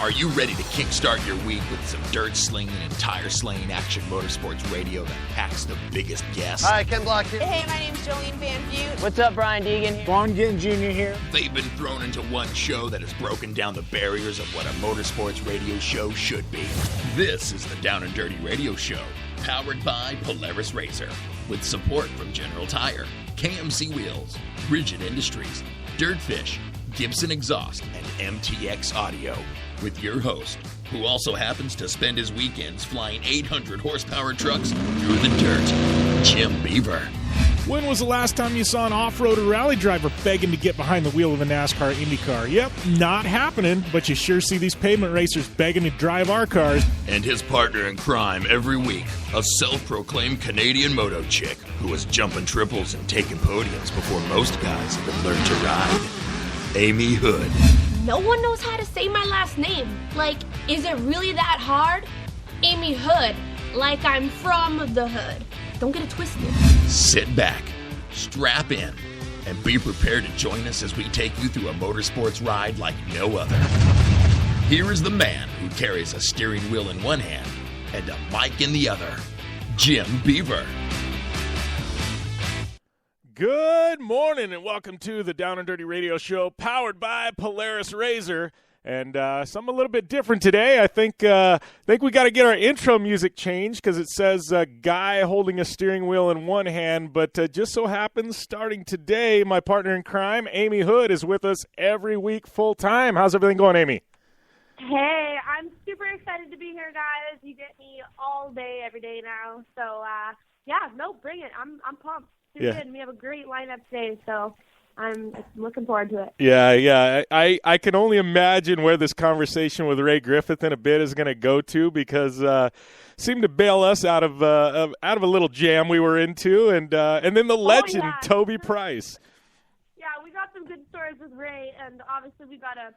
Are you ready to kickstart your week with some dirt slinging and tire slinging action motorsports radio that packs the biggest guests? Hi, Ken Block here. Hey, my name's Jolene Van Butte. What's up, Brian Deegan here. Vaughn Ginn Jr. here. They've been thrown into one show that has broken down the barriers of what a motorsports radio show should be. This is the Down and Dirty Radio Show, powered by Polaris RZR, with support from General Tire, KMC Wheels, Rigid Industries, DirtFish, Gibson Exhaust, and MTX Audio, with your host, who also happens to spend his weekends flying 800 horsepower trucks through the dirt, Jim Beaver. When was the last time you saw an off-road or rally driver begging to get behind the wheel of a NASCAR IndyCar? Yep, not happening, but you sure see these pavement racers begging to drive our cars. And his partner in crime every week, a self-proclaimed Canadian moto chick who was jumping triples and taking podiums before most guys have been learned to ride. Amy Houde. No one knows how to say my last name. Like, is it really that hard? Amy Houde, like I'm from the hood. Don't get it twisted. Sit back, strap in, and be prepared to join us as we take you through a motorsports ride like no other. Here is the man who carries a steering wheel in one hand and a mic in the other, Jim Beaver. Good morning and welcome to the Down and Dirty Radio Show, powered by Polaris RZR. And something a little bit different today. I think we got to get our intro music changed because it says a guy holding a steering wheel in one hand. But just so happens, starting today, my partner in crime, Amy Houde, is with us every week full time. How's everything going, Amy? Hey, I'm super excited to be here, guys. You get me all day, every day now. So, bring it. I'm pumped. Good. And we have a great lineup today, so I'm looking forward to it. Yeah. I can only imagine where this conversation with Ray Griffith in a bit is going to go to because seemed to bail us out of a little jam we were into, and then the legend Toby Price. Yeah, we got some good stories with Ray, and obviously we got a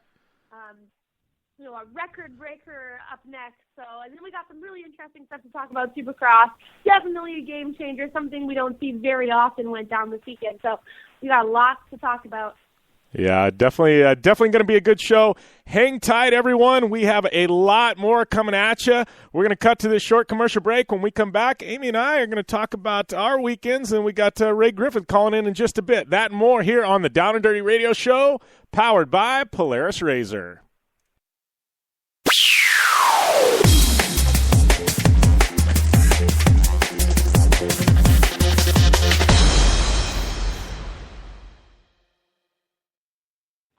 record breaker up next. So, and then we got some really interesting stuff to talk about. Supercross, definitely a game changer, something we don't see very often went down this weekend. So we got lots to talk about. Yeah, definitely going to be a good show. Hang tight, everyone. We have a lot more coming at you. We're going to cut to this short commercial break. When we come back, Amy and I are going to talk about our weekends, and we got Ray Griffith calling in just a bit. That and more here on the Down and Dirty Radio Show, powered by Polaris RZR.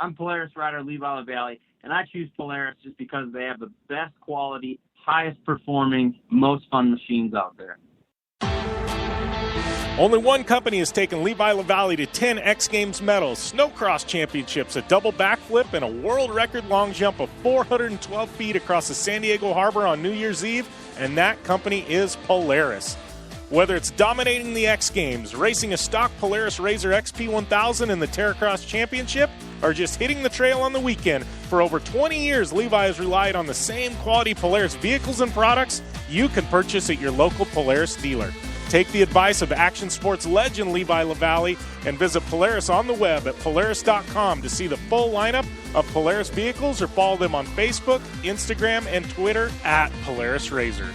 I'm Polaris rider Levi LaValle, and I choose Polaris just because they have the best quality, highest performing, most fun machines out there. Only one company has taken Levi LaValle to 10 X Games medals, Snocross championships, a double backflip, and a world record long jump of 412 feet across the San Diego Harbor on New Year's Eve, and that company is Polaris. Whether it's dominating the X Games, racing a stock Polaris RZR XP1000 in the Terracross Championship, or just hitting the trail on the weekend, for over 20 years, Levi has relied on the same quality Polaris vehicles and products you can purchase at your local Polaris dealer. Take the advice of action sports legend Levi LaValle and visit Polaris on the web at Polaris.com to see the full lineup of Polaris vehicles, or follow them on Facebook, Instagram, and Twitter at Polaris RZR.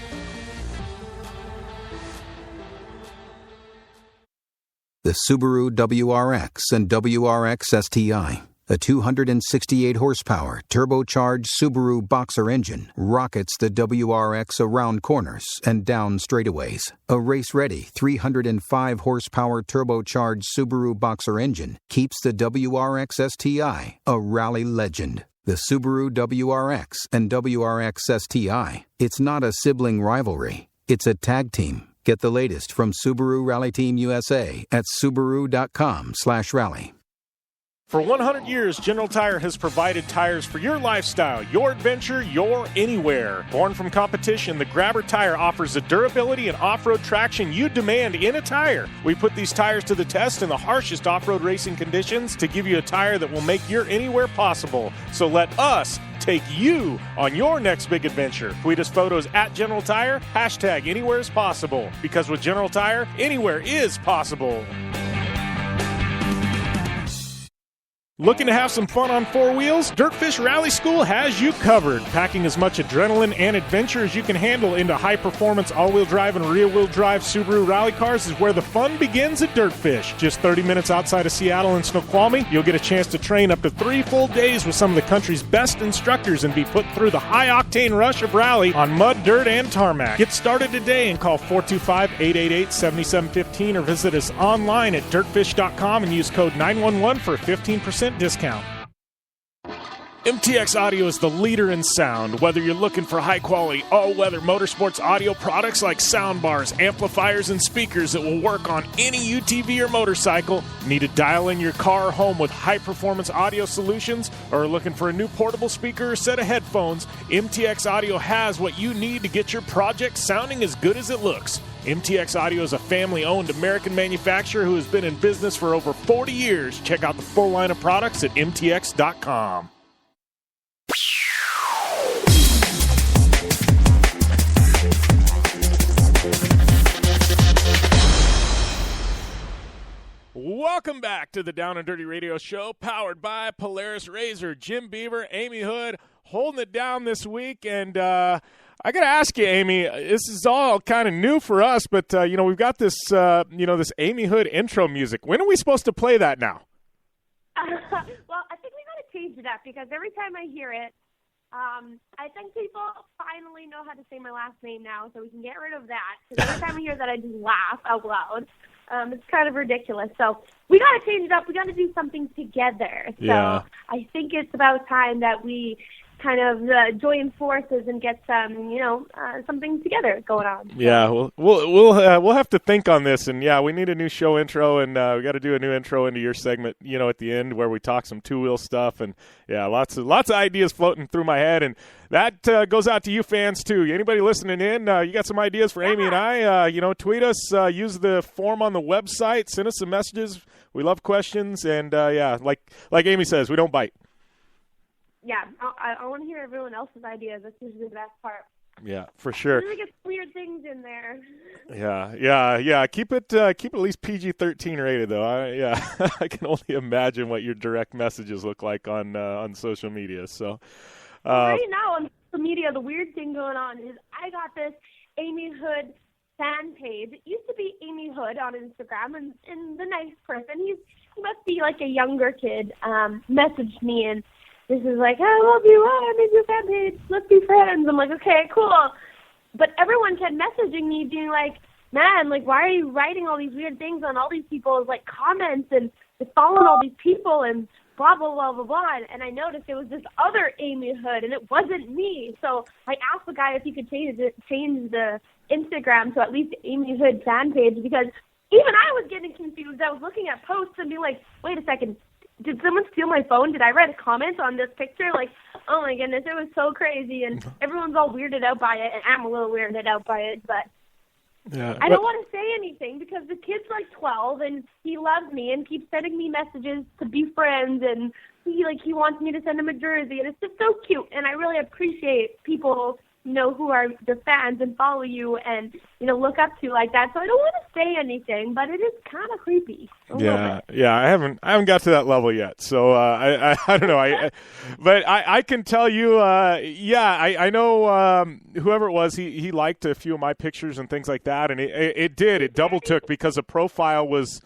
The Subaru WRX and WRX STI, a 268-horsepower turbocharged Subaru Boxer engine, rockets the WRX around corners and down straightaways. A race-ready 305-horsepower turbocharged Subaru Boxer engine keeps the WRX STI a rally legend. The Subaru WRX and WRX STI, it's not a sibling rivalry, it's a tag team. Get the latest from Subaru Rally Team USA at Subaru.com/rally. For 100 years, General Tire has provided tires for your lifestyle, your adventure, your anywhere. Born from competition, the Grabber tire offers the durability and off-road traction you demand in a tire. We put these tires to the test in the harshest off-road racing conditions to give you a tire that will make your anywhere possible. So let us take you on your next big adventure. Tweet us photos at General Tire, hashtag anywhere is possible. Because with General Tire, anywhere is possible. Looking to have some fun on four wheels? DirtFish Rally School has you covered. Packing as much adrenaline and adventure as you can handle into high-performance all-wheel drive and rear-wheel drive Subaru rally cars is where the fun begins at DirtFish. Just 30 minutes outside of Seattle and Snoqualmie, you'll get a chance to train up to 3 full days with some of the country's best instructors and be put through the high-octane rush of rally on mud, dirt, and tarmac. Get started today and call 425-888-7715 or visit us online at dirtfish.com and use code 911 for a 15% discount. MTX Audio is the leader in sound. Whether you're looking for high-quality, all-weather motorsports audio products like soundbars, amplifiers, and speakers that will work on any UTV or motorcycle, need to dial in your car or home with high-performance audio solutions, or are looking for a new portable speaker or set of headphones, MTX Audio has what you need to get your project sounding as good as it looks. MTX Audio is a family-owned American manufacturer who has been in business for over 40 years. Check out the full line of products at mtx.com. Welcome back to the Down and Dirty Radio Show, powered by Polaris Razor. Jim Beaver, Amy Houde, holding it down this week, and I got to ask you, Amy, this is all kind of new for us, but, we've got this, this Amy Houde intro music. When are we supposed to play that now? Well, I think we got to change it up because every time I hear it, I think people finally know how to say my last name now, so we can get rid of that. Because every time I hear that, I just laugh out loud. It's kind of ridiculous. So we got to change it up. We got to do something together. So yeah. I think it's about time that we kind of join forces and get some, something together going on. Yeah, we'll have to think on this, and yeah, we need a new show intro, and we got to do a new intro into your segment, at the end where we talk some two-wheel stuff, and yeah, lots of ideas floating through my head, and that goes out to you fans too. Anybody listening in, you got some ideas for Amy and I? Tweet us, use the form on the website, send us some messages. We love questions, and like Amy says, we don't bite. Yeah, I want to hear everyone else's ideas. That's usually the best part. Yeah, for sure. Really get weird things in there. Yeah. Keep it at least PG-13 rated, though. I can only imagine what your direct messages look like on social media. So right now on social media, the weird thing going on is I got this Amy Houde fan page. It used to be Amy Houde on Instagram, and the nice person, he must be like a younger kid, messaged me and this is like, I love you, I made your fan page, let's be friends. I'm like, okay, cool. But everyone kept messaging me being like, man, like, why are you writing all these weird things on all these people's, like, comments and following all these people and blah, blah, blah, blah, blah. And I noticed it was this other Amy Houde, and it wasn't me. So I asked the guy if he could change the Instagram to at least Amy Houde fan page because even I was getting confused. I was looking at posts and being like, wait a second, did someone steal my phone? Did I write a comment on this picture? Like, oh my goodness, it was so crazy, and everyone's all weirded out by it, and I'm a little weirded out by it, but yeah. I don't want to say anything because the kid's like 12, and he loves me and keeps sending me messages to be friends, and he wants me to send him a jersey, and it's just so cute, and I really appreciate people who are your fans and follow you and, look up to like that. So I don't want to say anything, but it is kind of creepy. Yeah. I haven't got to that level yet. So I don't know. But I can tell you, I know whoever it was, he liked a few of my pictures and things like that. And it double took because the profile was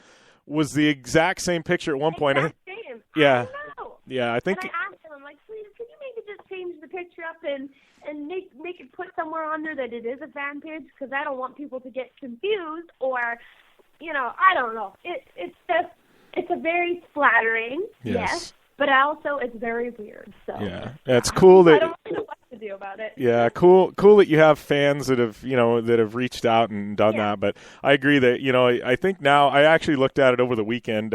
the exact same picture at one point. Same. Yeah. I don't know. Yeah, I think. And I asked him, I'm like, please, can you maybe just change the picture up and make it put somewhere on there that it is a fan page because I don't want people to get confused or, I don't know. It's a very flattering, yes, but also it's very weird. So yeah, it's cool that I don't really know what to do about it. Yeah, cool that you have fans that have reached out and done that. But I agree that I think now I actually looked at it over the weekend.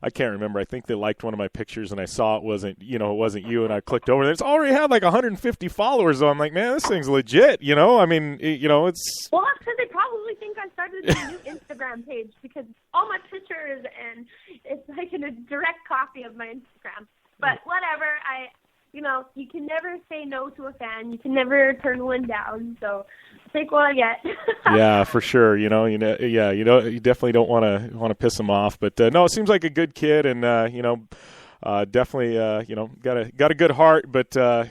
I can't remember. I think they liked one of my pictures, and I saw it wasn't you, and I clicked over there. It's already had like 150 followers. So I'm like, man, this thing's legit. I mean, it's. Well, that's because they probably think I started a new Instagram page because all my pictures and it's like in a direct copy of my Instagram. But whatever, you can never say no to a fan. You can never turn one down. So take what I get. Yeah, for sure. You definitely don't want to piss him off. But no, it seems like a good kid, and definitely, got a good heart, but I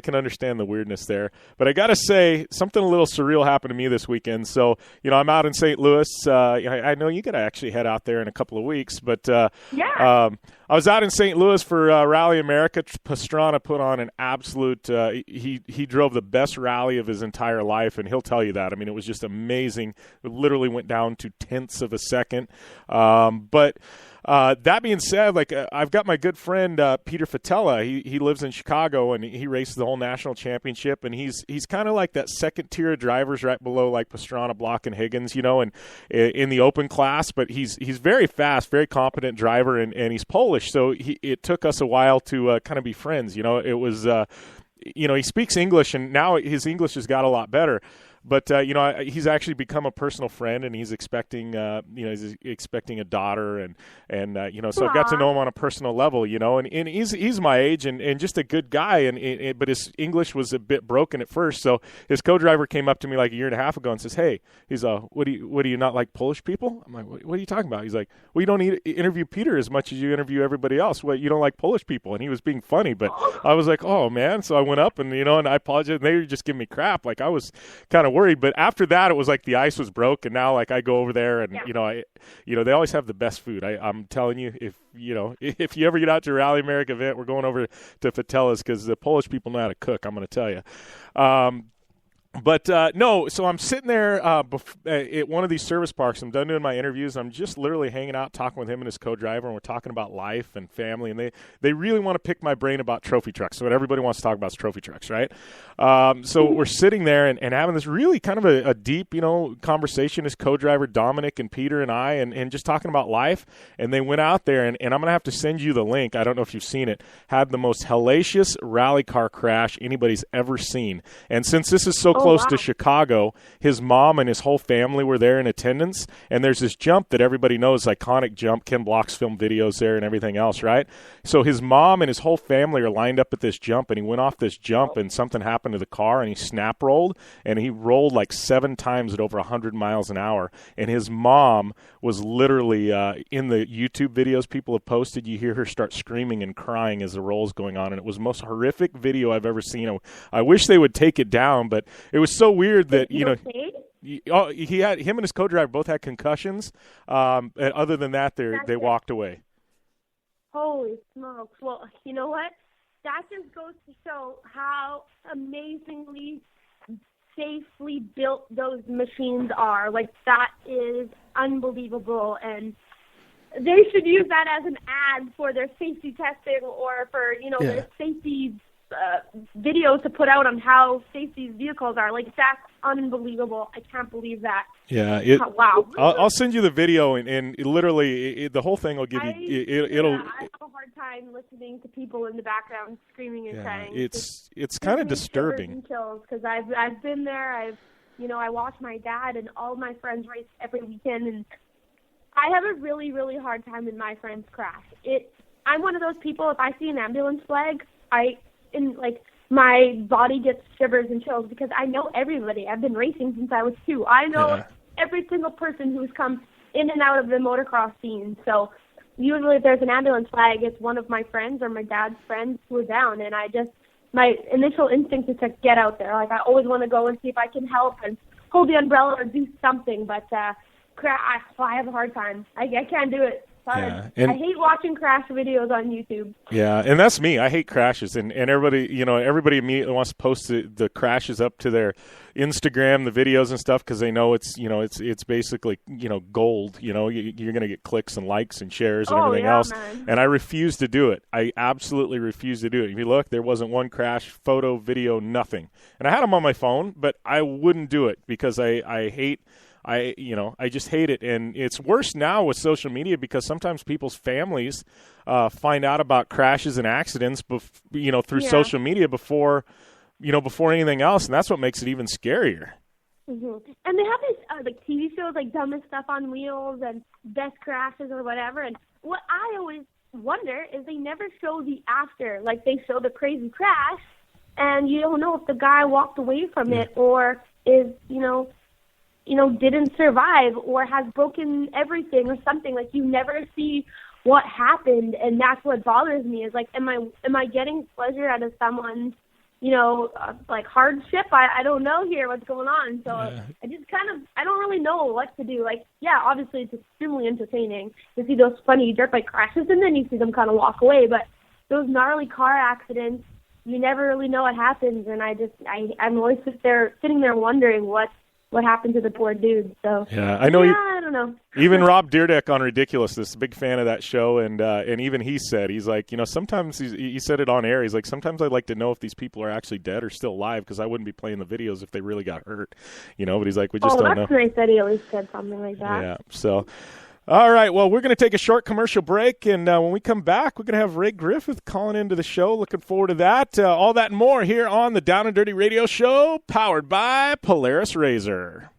can understand the weirdness there. But I got to say, something a little surreal happened to me this weekend. So, I'm out in St. Louis. I know you got to actually head out there in a couple of weeks, but I was out in St. Louis for Rally America. Pastrana put on an absolute he drove the best rally of his entire life, and he'll tell you that. I mean, it was just amazing. It literally went down to tenths of a second. But that being said, I've got my good friend Peter Fatella. He lives in Chicago, and he races the whole national championship, and he's kind of like that second tier of drivers right below like Pastrana, Block, and Higgins, and in the open class. But he's very fast, very competent driver, and he's Polish, so it took us a while to kind of be friends. It was he speaks English, and now his English has got a lot better. But he's actually become a personal friend, and he's expecting he's expecting a daughter, and so I've got to know him on a personal level, and he's my age and just a good guy, but his English was a bit broken at first. So his co-driver came up to me like a year and a half ago and says, "Hey, what do you not like Polish people?" I'm like, "What are you talking about?" He's like, "Well, you don't interview Peter as much as you interview everybody else. What, you don't like Polish people?" And he was being funny, but I was like, "Oh man!" So I went up and and I apologized. And they were just giving me crap. Like I was kind of worried, but after that it was like the ice was broke, and now I go over there and they always have the best food. I'm telling you, if you ever get out to a Rally America event, we're going over to Fatella's because the Polish people know how to cook. I'm going to tell you. But so I'm sitting there at one of these service parks. I'm done doing my interviews. I'm just literally hanging out, talking with him and his co-driver, and we're talking about life and family. And they really want to pick my brain about trophy trucks. So what everybody wants to talk about is trophy trucks, right? So we're sitting there and having this really kind of a deep, conversation. His co-driver Dominic and Peter and I, and just talking about life. And they went out there, and I'm going to have to send you the link. I don't know if you've seen it. Had the most hellacious rally car crash anybody's ever seen. And since this is so close to Chicago, his mom and his whole family were there in attendance, and there's this jump that everybody knows, iconic jump. Ken Block's film videos there and everything else, right? So his mom and his whole family are lined up at this jump, and he went off this jump, and something happened to the car, and he snap rolled, and he rolled like 7 times at over 100 miles an hour, and his mom was literally in the YouTube videos people have posted, you hear her start screaming and crying as the roll's going on, and it was the most horrific video I've ever seen. I wish they would take it down, but it was so weird that him and his co-driver both had concussions. And other than that, they walked away. Holy smokes! Well, you know what? That just goes to show how amazingly safely built those machines are. Like, that is unbelievable, and they should use that as an ad for their safety testing or for their safety videos to put out on how safe these vehicles are. Like, that's unbelievable. I can't believe that. Yeah. Wow. I'll send you the video, and literally the whole thing will give you. It'll. I have a hard time listening to people in the background screaming and crying. It's kind of disturbing. Because I've been there. I watch my dad and all my friends race every weekend, and I have a really, really hard time when my friends crash. I'm one of those people, if I see an ambulance flag, my body gets shivers and chills because I know everybody. I've been racing since I was 2. I know every single person who's come in and out of the motocross scene. So usually if there's an ambulance flag, it's one of my friends or my dad's friends who are down. And my initial instinct is to get out there. Like, I always want to go and see if I can help and hold the umbrella or do something. But I have a hard time. I can't do it. Yeah, I hate watching crash videos on YouTube. Yeah, and that's me. I hate crashes, and everybody, everybody immediately wants to post the crashes up to their Instagram, the videos and stuff, because they know it's basically gold. You're going to get clicks and likes and shares and everything else. Man. And I refuse to do it. I absolutely refuse to do it. If you look, there wasn't one crash, photo, video, nothing. And I had them on my phone, but I wouldn't do it because I hate. I just hate it, and it's worse now with social media because sometimes people's families find out about crashes and accidents, through social media before anything else, and that's what makes it even scarier. Mm-hmm. And they have these TV shows like Dumbest Stuff on Wheels and Best Crashes or whatever. And what I always wonder is they never show the after, like they show the crazy crash, and you don't know if the guy walked away from it or is didn't survive or has broken everything or something. Like, you never see what happened, and that's what bothers me is, like, am I getting pleasure out of someone's, like, hardship? I don't know here what's going on. So I just I don't really know what to do. Like, yeah, obviously it's extremely entertaining to see those funny dirt bike crashes, and then you see them kind of walk away. But those gnarly car accidents, you never really know what happens, and I'm always sitting there wondering what happened to the poor dude. So I know. I don't know. Even Rob Dyrdek on Ridiculousness, a big fan of that show, and even he said, he's like, sometimes he said it on air. He's like, sometimes I'd like to know if these people are actually dead or still alive, because I wouldn't be playing the videos if they really got hurt, But he's like, we just don't know. That's nice that he always said something like that. Yeah. So. All right, well, we're going to take a short commercial break, and when we come back, we're going to have Ray Griffith calling into the show. Looking forward to that. All that and more here on the Down and Dirty Radio Show, powered by Polaris Razor.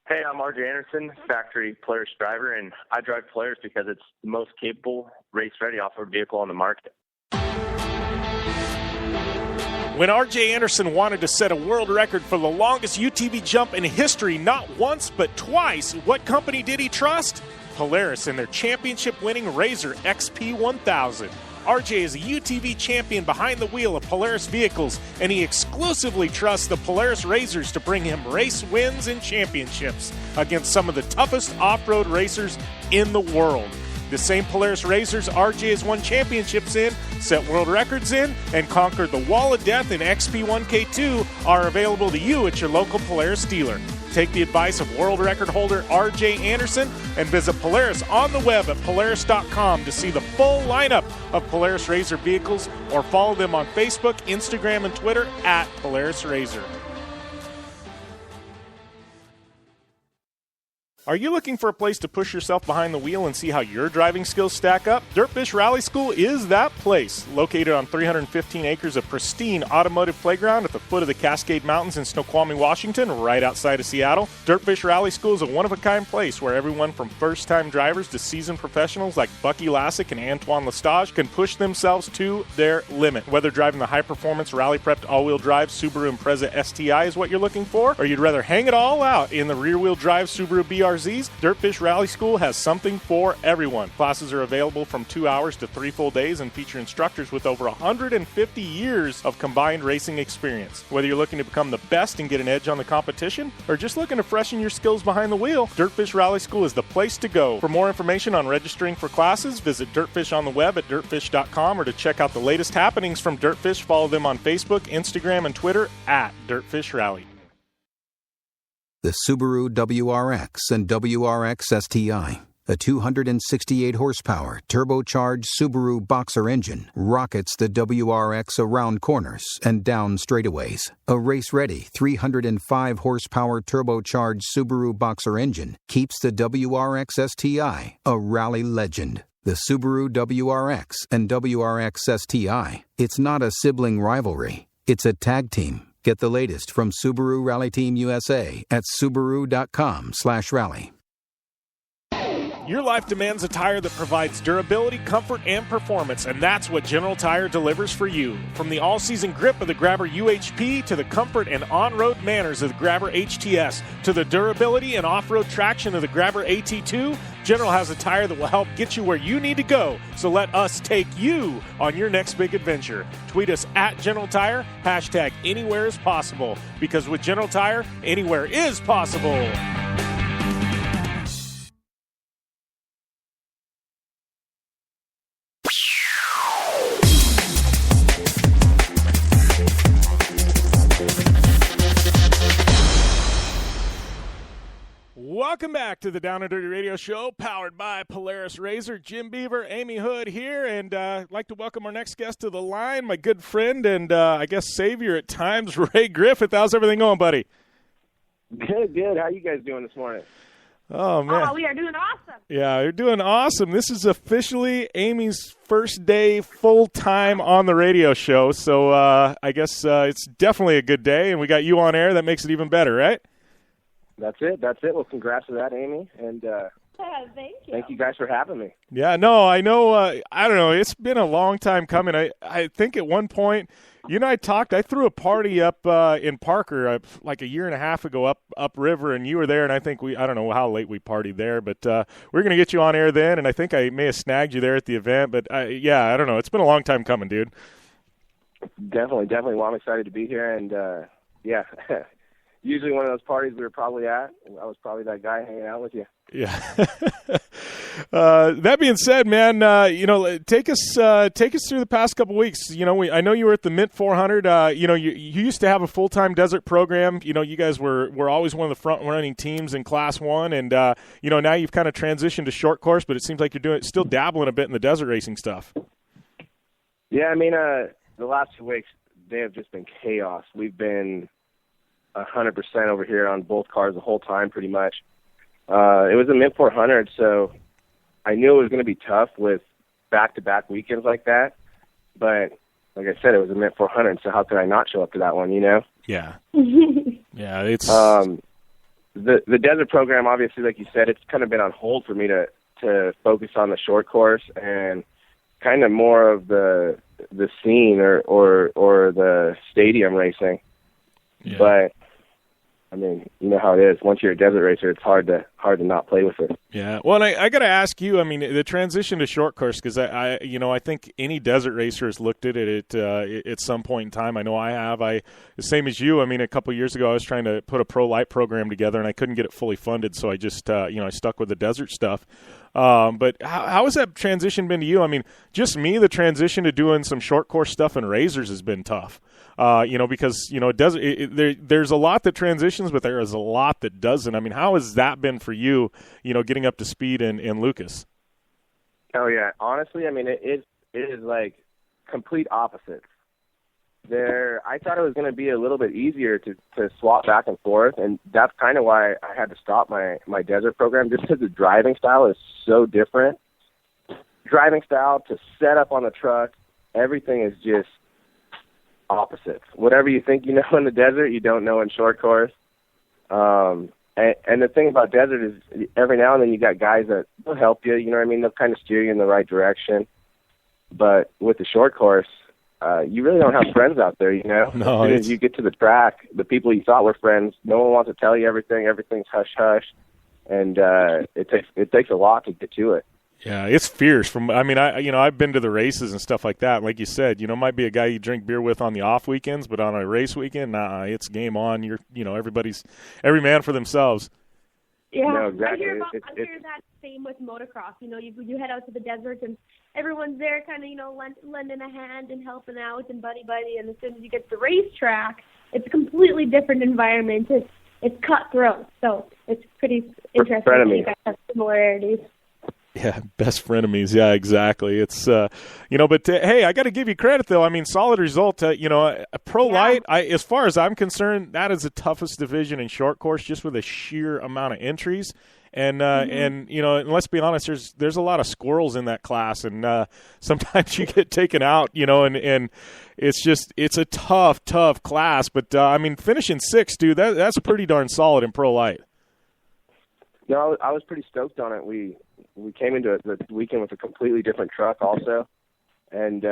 Hey, I'm RJ Anderson, factory Polaris driver, and I drive Polaris because it's the most capable, race-ready off-road vehicle on the market. When R.J. Anderson wanted to set a world record for the longest UTV jump in history, not once but twice, what company did he trust? Polaris and their championship-winning Razor XP1000. R.J. is a UTV champion behind the wheel of Polaris vehicles, and he exclusively trusts the Polaris Razors to bring him race wins and championships against some of the toughest off-road racers in the world. The same Polaris Razors R.J. has won championships in, set world records in, and conquered the Wall of Death in XP1K2 are available to you at your local Polaris dealer. Take the advice of world record holder R.J. Anderson and visit Polaris on the web at Polaris.com to see the full lineup of Polaris Razor vehicles, or follow them on Facebook, Instagram, and Twitter at Polaris Razor. Are you looking for a place to push yourself behind the wheel and see how your driving skills stack up? DirtFish Rally School is that place. Located on 315 acres of pristine automotive playground at the foot of the Cascade Mountains in Snoqualmie, Washington, right outside of Seattle, DirtFish Rally School is a one-of-a-kind place where everyone from first-time drivers to seasoned professionals like Bucky Lassick and Antoine Lestage can push themselves to their limit. Whether driving the high-performance, rally-prepped all-wheel drive Subaru Impreza STI is what you're looking for, or you'd rather hang it all out in the rear-wheel drive Subaru BRZs, DirtFish Rally School has something for everyone. Classes are available from 2 hours to 3 full days and feature instructors with over 150 years of combined racing experience. Whether you're looking to become the best and get an edge on the competition, or just looking to freshen your skills behind the wheel, DirtFish Rally School is the place to go. For more information on registering for classes, visit DirtFish on the web at dirtfish.com, or to check out the latest happenings from DirtFish, follow them on Facebook, Instagram, and Twitter at DirtFish Rally. The Subaru WRX and WRX STI, a 268-horsepower, turbocharged Subaru Boxer engine, rockets the WRX around corners and down straightaways. A race-ready 305-horsepower turbocharged Subaru Boxer engine keeps the WRX STI a rally legend. The Subaru WRX and WRX STI, it's not a sibling rivalry, it's a tag team. Get the latest from Subaru Rally Team USA at Subaru.com/rally. Your life demands a tire that provides durability, comfort, and performance, and that's what General Tire delivers for you. From the all-season grip of the Grabber UHP to the comfort and on-road manners of the Grabber HTS to the durability and off-road traction of the Grabber AT2, General has a tire that will help get you where you need to go. So let us take you on your next big adventure. Tweet us at General Tire, hashtag anywhere is possible, because with General Tire, anywhere is possible. Welcome back to the Down and Dirty Radio Show, powered by Polaris Razor. Jim Beaver, Amy Houde here, and I'd like to welcome our next guest to the line, my good friend and I guess savior at times, Ray Griffith. How's everything going, buddy? Good. How you guys doing this morning? Oh, man. Oh, we are doing awesome. Yeah, you're doing awesome. This is officially Amy's first day full-time on the radio show, so I guess it's definitely a good day, and we got you on air. That makes it even better, right? That's it. Well, congrats to that, Amy. And Thank you. Thank you guys for having me. Yeah, no, I know. I don't know. It's been a long time coming. I think at one point, you and I talked. I threw a party up in Parker like a year and a half ago up river, and you were there. And I think I don't know how late we partied there, but we're going to get you on air then. And I think I may have snagged you there at the event. But yeah, I don't know. It's been a long time coming, dude. Definitely. Well, I'm excited to be here, and yeah. Usually one of those parties we were probably at, I was probably that guy hanging out with you. Yeah. That being said, man, take us through the past couple weeks. I know you were at the Mint 400. You used to have a full-time desert program. You guys were always one of the front-running teams in Class 1, and now you've kind of transitioned to short course, but it seems like you're still dabbling a bit in the desert racing stuff. Yeah, I mean, the last 2 weeks, they have just been chaos. We've been 100% over here on both cars the whole time, pretty much. It was a Mint 400, so I knew it was going to be tough with back-to-back weekends like that. But like I said, it was a Mint 400, so how could I not show up to that one? Yeah. Yeah, it's the desert program. Obviously, like you said, it's kind of been on hold for me to focus on the short course and kind of more of the scene or the stadium racing. Yeah. But I mean, you know how it is. Once you're a desert racer, it's hard to not play with it. Yeah. Well, and I got to ask you. I mean, the transition to short course, because I think any desert racer has looked at it at some point in time. I know I have. The same as you. I mean, a couple of years ago, I was trying to put a pro light program together, and I couldn't get it fully funded, so I just I stuck with the desert stuff. But how has that transition been to you? I mean, just me, the transition to doing some short course stuff and razors has been tough. Because there's a lot that transitions, but there is a lot that doesn't. I mean, how has that been for you? Getting up to speed in Lucas. Oh yeah, honestly, I mean, it is like complete opposites. I thought it was going to be a little bit easier to swap back and forth, and that's kind of why I had to stop my desert program, just because the driving style is so different. Driving style to set up on the truck, everything is just opposites. Whatever you think you know in the desert, you don't know in short course. And the thing about desert is every now and then you got guys that will help you, you know what I mean? They'll kind of steer you in the right direction. But with the short course, you really don't have friends out there, No, as soon as you get to the track, the people you thought were friends, no one wants to tell you everything. Everything's hush-hush. And it takes a lot to get to it. Yeah, it's fierce. I've been to the races and stuff like that. Like you said, might be a guy you drink beer with on the off weekends, but on a race weekend, it's game on. Every man for themselves. Yeah, no, exactly. I hear that same with motocross. You head out to the desert and everyone's there, kind of lending a hand and helping out and buddy. And as soon as you get to the racetrack, it's a completely different environment. It's cutthroat, so it's pretty interesting. You guys have similarities. Yeah, best frenemies. Yeah, exactly. It's but hey, I got to give you credit though. I mean, solid result. A pro light. As far as I'm concerned, that is the toughest division in short course, just with a sheer amount of entries. And and let's be honest, there's a lot of squirrels in that class, and sometimes you get taken out. And it's a tough class. But I mean, finishing sixth, dude, that's pretty darn solid in pro light. No, I was pretty stoked on it. We came into the weekend with a completely different truck also, and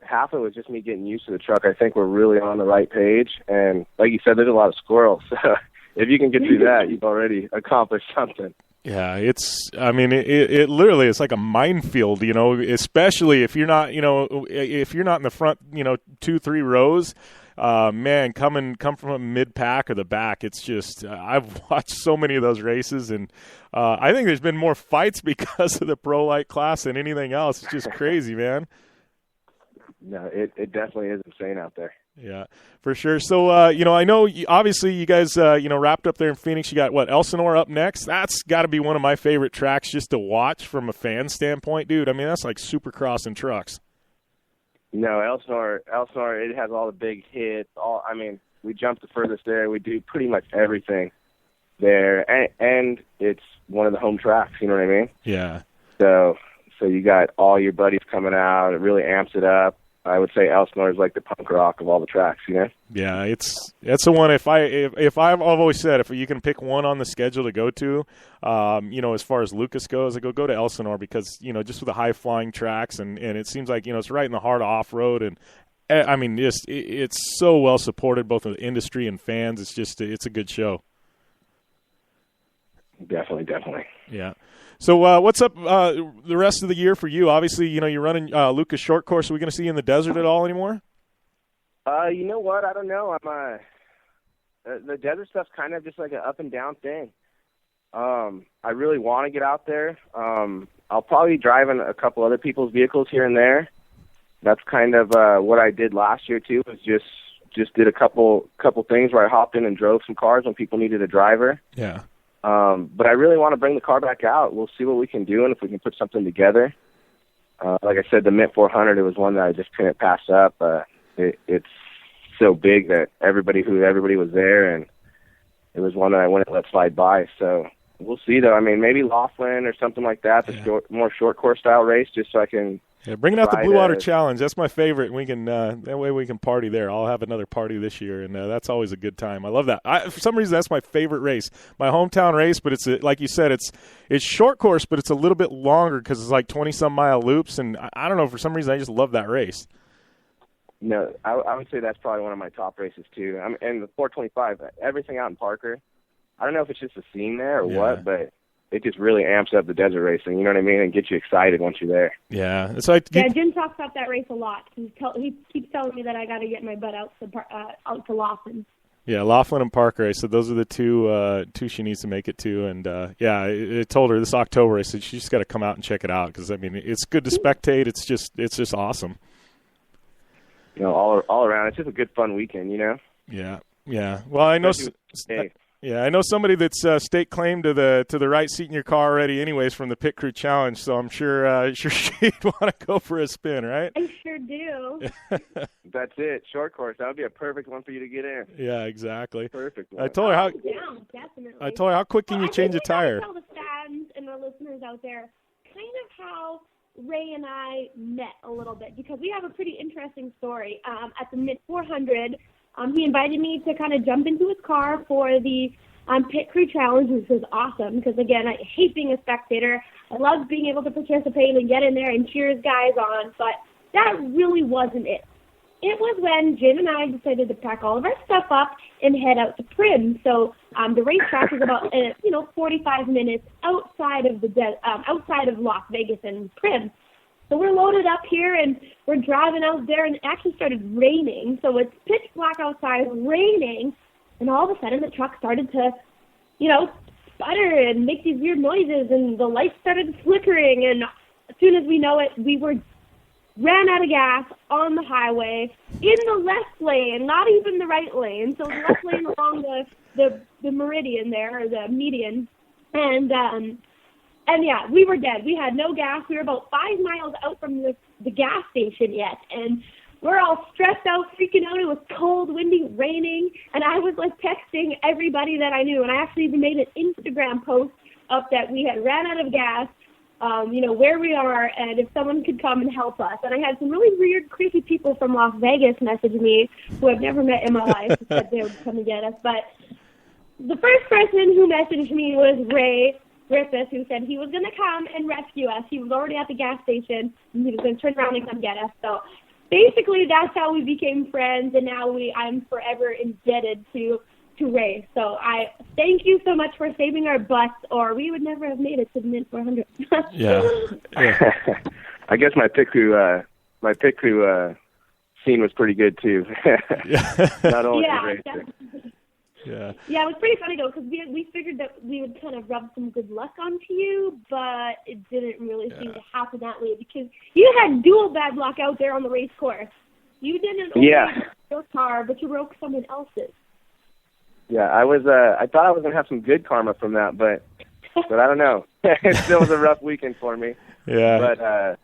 half of it was just me getting used to the truck. I think we're really on the right page, and like you said, there's a lot of squirrels. So if you can get through that, you've already accomplished something. Yeah, it literally is like a minefield, especially if you're not, if you're not in the front, 2-3 rows. Come from a mid-pack or the back, it's just I've watched so many of those races, and I think there's been more fights because of the pro light class than anything else. It's just crazy, man. No, it definitely is insane out there. Yeah, for sure. So, I know obviously you guys, wrapped up there in Phoenix. You got Elsinore up next. That's got to be one of my favorite tracks just to watch from a fan standpoint, dude. I mean, that's like Supercross and trucks. No, Elsinore, it has all the big hits. We jump the furthest there. We do pretty much everything there, and it's one of the home tracks. You know what I mean? Yeah. So you got all your buddies coming out. It really amps it up. I would say Elsinore is like the punk rock of all the tracks, you know? Yeah, that's the one. If I've always said, if you can pick one on the schedule to go to, as far as Lucas goes, I go to Elsinore because, just with the high flying tracks and it seems like, it's right in the heart of off road. And I mean, it's so well supported, both in the industry and fans. It's a good show. Definitely. Yeah. So what's up the rest of the year for you? Obviously, you're running Lucas Short Course. Are we going to see you in the desert at all anymore? You know what? I don't know. The desert stuff's kind of just like an up and down thing. I really want to get out there. I'll probably be driving a couple other people's vehicles here and there. That's kind of what I did last year too. Was just did a couple things where I hopped in and drove some cars when people needed a driver. Yeah. But I really want to bring the car back out. We'll see what we can do and if we can put something together. Like I said, the Mint 400, it was one that I just couldn't pass up. It's so big that everybody was there, and it was one that I wouldn't let slide by. So we'll see, though. I mean, maybe Laughlin or something like that, more short course style race, just so I can. Yeah, bringing out the Blue Water Challenge. That's my favorite. We can that way we can party there. I'll have another party this year, and that's always a good time. I love that. For some reason, that's my favorite race, my hometown race. But it's like you said, it's short course, but it's a little bit longer because it's like 20-some-mile loops, and I don't know, for some reason, I just love that race. No, I would say that's probably one of my top races too. And the 425, everything out in Parker. I don't know if it's just the scene there or what, but it just really amps up the desert racing, you know what I mean, and gets you excited once you're there. Yeah. Jim talks about that race a lot. He keeps telling me that I got to get my butt out to Laughlin. Yeah, Laughlin and Parker. I said those are the two she needs to make it to. And, I told her this October, I said she's just got to come out and check it out because, I mean, it's good to spectate. It's just awesome. All around. It's just a good, fun weekend, Yeah. Well, I know I know somebody that's stake claim to the right seat in your car already anyways from the Pit Crew Challenge, so I'm sure she'd want to go for a spin, right? I sure do. That's it. Short course. That would be a perfect one for you to get in. Yeah, exactly. Perfect one. I told her how quick can you change a tire? I tell the fans and the listeners out there kind of how Ray and I met a little bit because we have a pretty interesting story. At the Mint 400, he invited me to kind of jump into his car for the Pit Crew Challenge, which was awesome because, again, I hate being a spectator. I love being able to participate and get in there and cheer guys on, but that really wasn't it. It was when Jim and I decided to pack all of our stuff up and head out to Prim. So the racetrack is about 45 minutes outside of Las Vegas and Prim. So we're loaded up here and we're driving out there, and it actually started raining. So it's pitch black outside, raining, and all of a sudden the truck started to, sputter and make these weird noises, and the lights started flickering. And as soon as we know it, we ran out of gas on the highway in the left lane, not even the right lane. So the left lane along the meridian there, or the median. And yeah, we were dead. We had no gas. We were about 5 miles out from the gas station yet. And we're all stressed out, freaking out. It was cold, windy, raining. And I was texting everybody that I knew. And I actually even made an Instagram post up that we had ran out of gas, where we are, and if someone could come and help us. And I had some really weird, creepy people from Las Vegas message me who I've never met in my life who said they would come and get us. But the first person who messaged me was Ray Griffith, who said he was going to come and rescue us. He was already at the gas station, and he was going to turn around and come get us. So basically that's how we became friends, and now I'm forever indebted to Ray. So I thank you so much for saving our butts, or we would never have made it to the Mint 400. Yeah. I guess my pit crew scene was pretty good too. Not only Ray. Yeah, it was pretty funny though because we figured that we would kind of rub some good luck onto you, but it didn't really seem to happen that way because you had dual bad luck out there on the race course. You didn't only break your car, but you broke someone else's. Yeah, I thought I was gonna have some good karma from that, but I don't know. It still was a rough weekend for me. Yeah. But I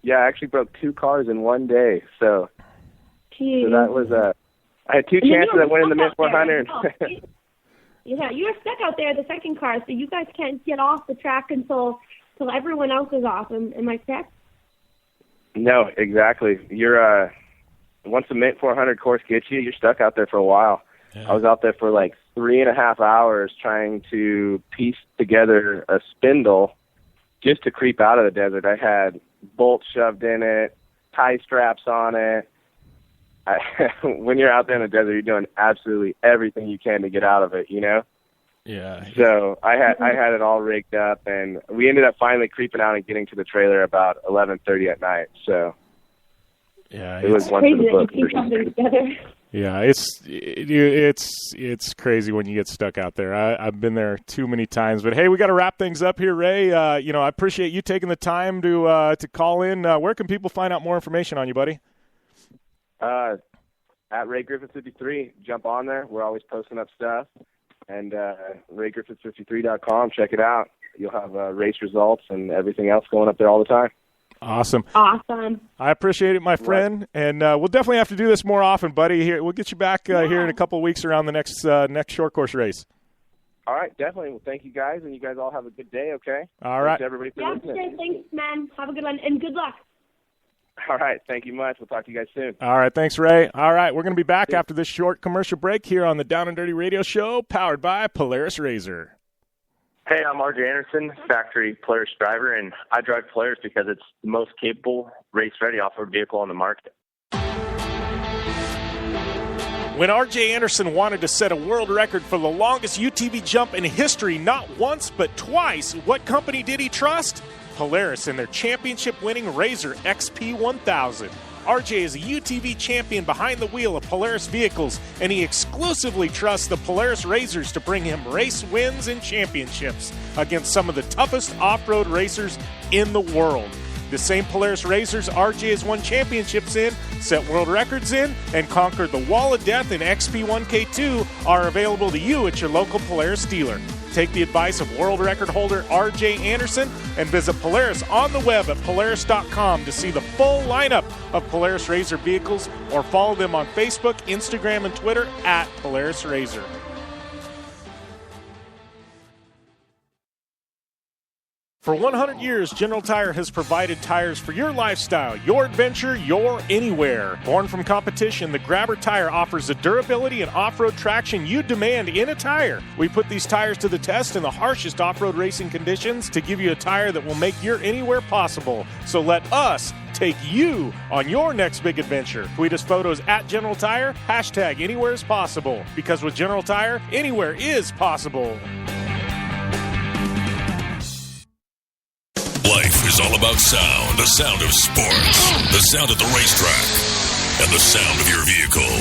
actually broke 2 cars in one day. So that was I had 2 chances of winning the Mint 400. Yeah, you were stuck out there, the second car, so you guys can't get off the track until everyone else is off. Am I correct? No, exactly. You're once the Mint 400 course gets you, you're stuck out there for a while. Yeah. I was out there for like 3.5 hours trying to piece together a spindle just to creep out of the desert. I had bolts shoved in it, tie straps on it. When you're out there in the desert, you're doing absolutely everything you can to get out of it, you know? Yeah. So I had it all rigged up, and we ended up finally creeping out and getting to the trailer about 11:30 at night. So yeah, it was one for the book. For sure. Yeah, it's crazy when you get stuck out there. I've been there too many times. But hey, we got to wrap things up here, Ray. I appreciate you taking the time to call in. Where can people find out more information on you, buddy? At Ray Griffith 53, jump on there. We're always posting up stuff. And RayGriffith53.com, check it out. You'll have race results and everything else going up there all the time. Awesome. Awesome. I appreciate it, my friend. And we'll definitely have to do this more often, buddy. Here, we'll get you back here in a couple of weeks around the next short course race. All right, definitely. Well, thank you guys, and you guys all have a good day, okay? All right. Thanks, everybody, for listening. Sure. Thanks, man. Have a good one, and good luck. All right. Thank you much. We'll talk to you guys soon. All right. Thanks, Ray. All right. We're going to be back after this short commercial break here on the Down and Dirty Radio Show, powered by Polaris RZR. Hey, I'm RJ Anderson, factory Polaris driver, and I drive Polaris because it's the most capable, race-ready off-road vehicle on the market. When R.J. Anderson wanted to set a world record for the longest UTV jump in history, not once but twice, what company did he trust? Polaris and their championship-winning RZR XP1000. R.J. is a UTV champion behind the wheel of Polaris vehicles, and he exclusively trusts the Polaris RZRs to bring him race wins and championships against some of the toughest off-road racers in the world. The same Polaris RZRs R.J. has won championships in, set world records in, and conquered the Wall of Death in XP1K2 are available to you at your local Polaris dealer. Take the advice of world record holder R.J. Anderson and visit Polaris on the web at Polaris.com to see the full lineup of Polaris RZR vehicles, or follow them on Facebook, Instagram, and Twitter at Polaris RZR. For 100 years, General Tire has provided tires for your lifestyle, your adventure, your anywhere. Born from competition, the Grabber tire offers the durability and off-road traction you demand in a tire. We put these tires to the test in the harshest off-road racing conditions to give you a tire that will make your anywhere possible. So let us take you on your next big adventure. Tweet us photos at General Tire, hashtag anywhere is possible. Because with General Tire, anywhere is possible. Life is all about sound, the sound of sports, the sound at the racetrack, and the sound of your vehicle.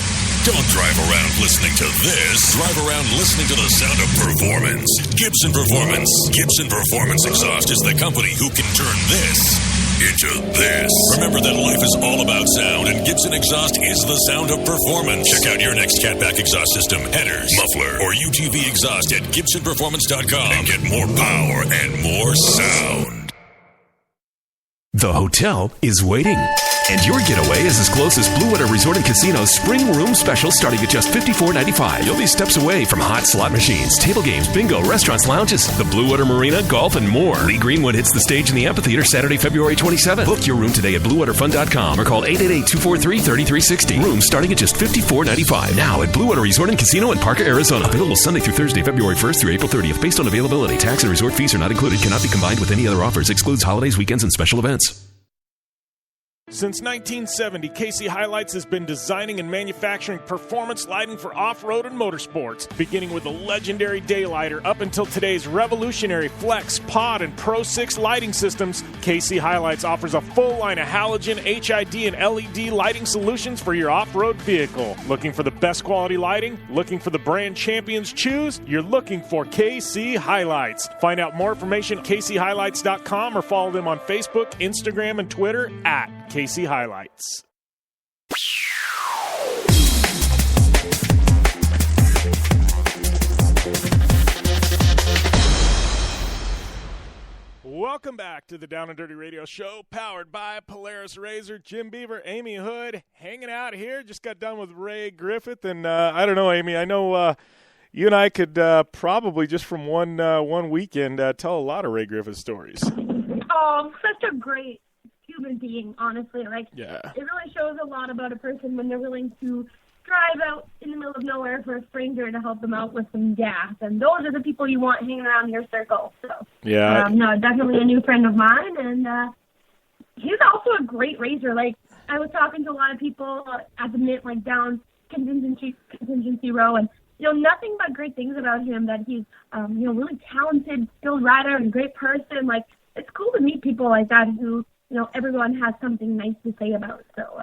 Don't drive around listening to this. Drive around listening to the sound of performance. Gibson Performance. Gibson Performance Exhaust is the company who can turn this into this. Remember that life is all about sound, and Gibson Exhaust is the sound of performance. Check out your next catback exhaust system, headers, muffler, or UTV exhaust at GibsonPerformance.com and get more power and more sound. The hotel is waiting. And your getaway is as close as Blue Water Resort and Casino's spring room special, starting at just $54.95. You'll be steps away from hot slot machines, table games, bingo, restaurants, lounges, the Blue Water Marina, golf, and more. Lee Greenwood hits the stage in the amphitheater Saturday, February 27th. Book your room today at BlueWaterFun.com or call 888-243-3360. Rooms starting at just $54.95. Now at Blue Water Resort and Casino in Parker, Arizona. Available Sunday through Thursday, February 1st through April 30th. Based on availability, tax and resort fees are not included. Cannot be combined with any other offers. Excludes holidays, weekends, and special events. Since 1970, KC Highlights has been designing and manufacturing performance lighting for off-road and motorsports, beginning with the legendary Daylighter up until today's revolutionary Flex, Pod, and Pro 6 lighting systems. KC Highlights offers a full line of halogen, HID, and LED lighting solutions for your off-road vehicle. Looking for the best quality lighting? Looking for the brand champions choose? You're looking for KC Highlights. Find out more information at kchighlights.com or follow them on Facebook, Instagram, and Twitter at KC Highlights. Welcome back to the Down and Dirty Radio Show, powered by Polaris RZR. Jim Beaver, Amy Houde, hanging out here. Just got done with Ray Griffith, and I don't know, Amy, I know you and I could probably just from one weekend tell a lot of Ray Griffith stories. Oh, such a great. He human being, honestly. Like, yeah. It really shows a lot about a person when they're willing to drive out in the middle of nowhere for a stranger to help them out with some gas. And those are the people you want hanging around your circle. So, yeah. No, definitely a new friend of mine. And he's also a great racer. Like, I was talking to a lot of people at the Mint, like down contingency row, and nothing but great things about him. That he's really talented, skilled rider, and great person. Like, it's cool to meet people like that who everyone has something nice to say about. So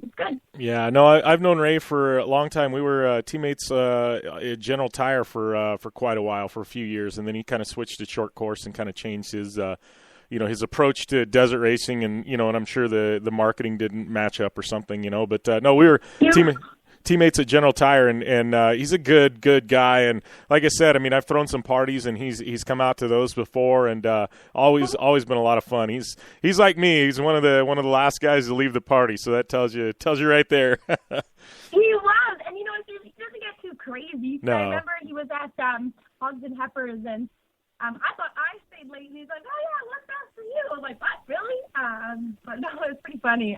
it's good. Yeah, no, I've known Ray for a long time. We were teammates at General Tire for quite a while, for a few years, and then he kind of switched to short course and kind of changed his his approach to desert racing, and and I'm sure the marketing didn't match up or something, but no, we were teammates at General Tire, and he's a good guy, and like I said, I mean, I've thrown some parties, and he's come out to those before, and always been a lot of fun. He's like me. He's one of the last guys to leave the party, so that tells you right there. He was, and he doesn't get too crazy. No. I remember he was at Hogs and Heifers, and I thought I stayed late, and he's like, "Oh yeah, what's that for you?" I was like, "What, really?" But no, it was pretty funny.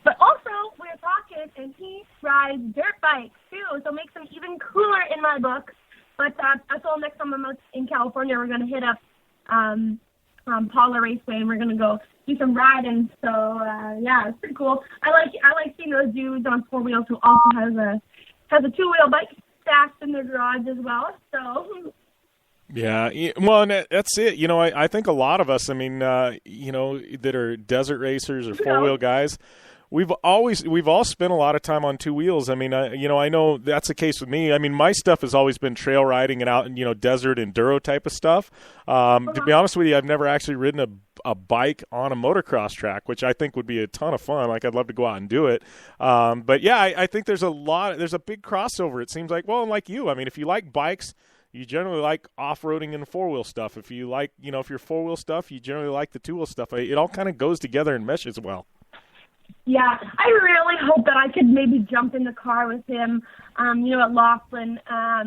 But also, we were talking, and he rides dirt bikes, too, so it makes him even cooler in my book. But I told him next time I'm out in California, we're going to hit up Paula Raceway, and we're going to go do some riding. So, yeah, it's pretty cool. I like seeing those dudes on four wheels who also has a two-wheel bike stacked in their garage as well. So... Yeah, well, and that's it. I think a lot of us, I mean, that are desert racers or four-wheel guys, we've all spent a lot of time on two wheels. I mean, I know that's the case with me. I mean, my stuff has always been trail riding and out in, desert enduro type of stuff. To be honest with you, I've never actually ridden a bike on a motocross track, which I think would be a ton of fun. Like, I'd love to go out and do it. But yeah, I think there's a big crossover. It seems like, well, like you, I mean, if you like bikes, you generally like off-roading and four-wheel stuff. If you like, if you're four-wheel stuff, you generally like the two-wheel stuff. It all kind of goes together and meshes well. Yeah, I really hope that I could maybe jump in the car with him, at Laughlin. I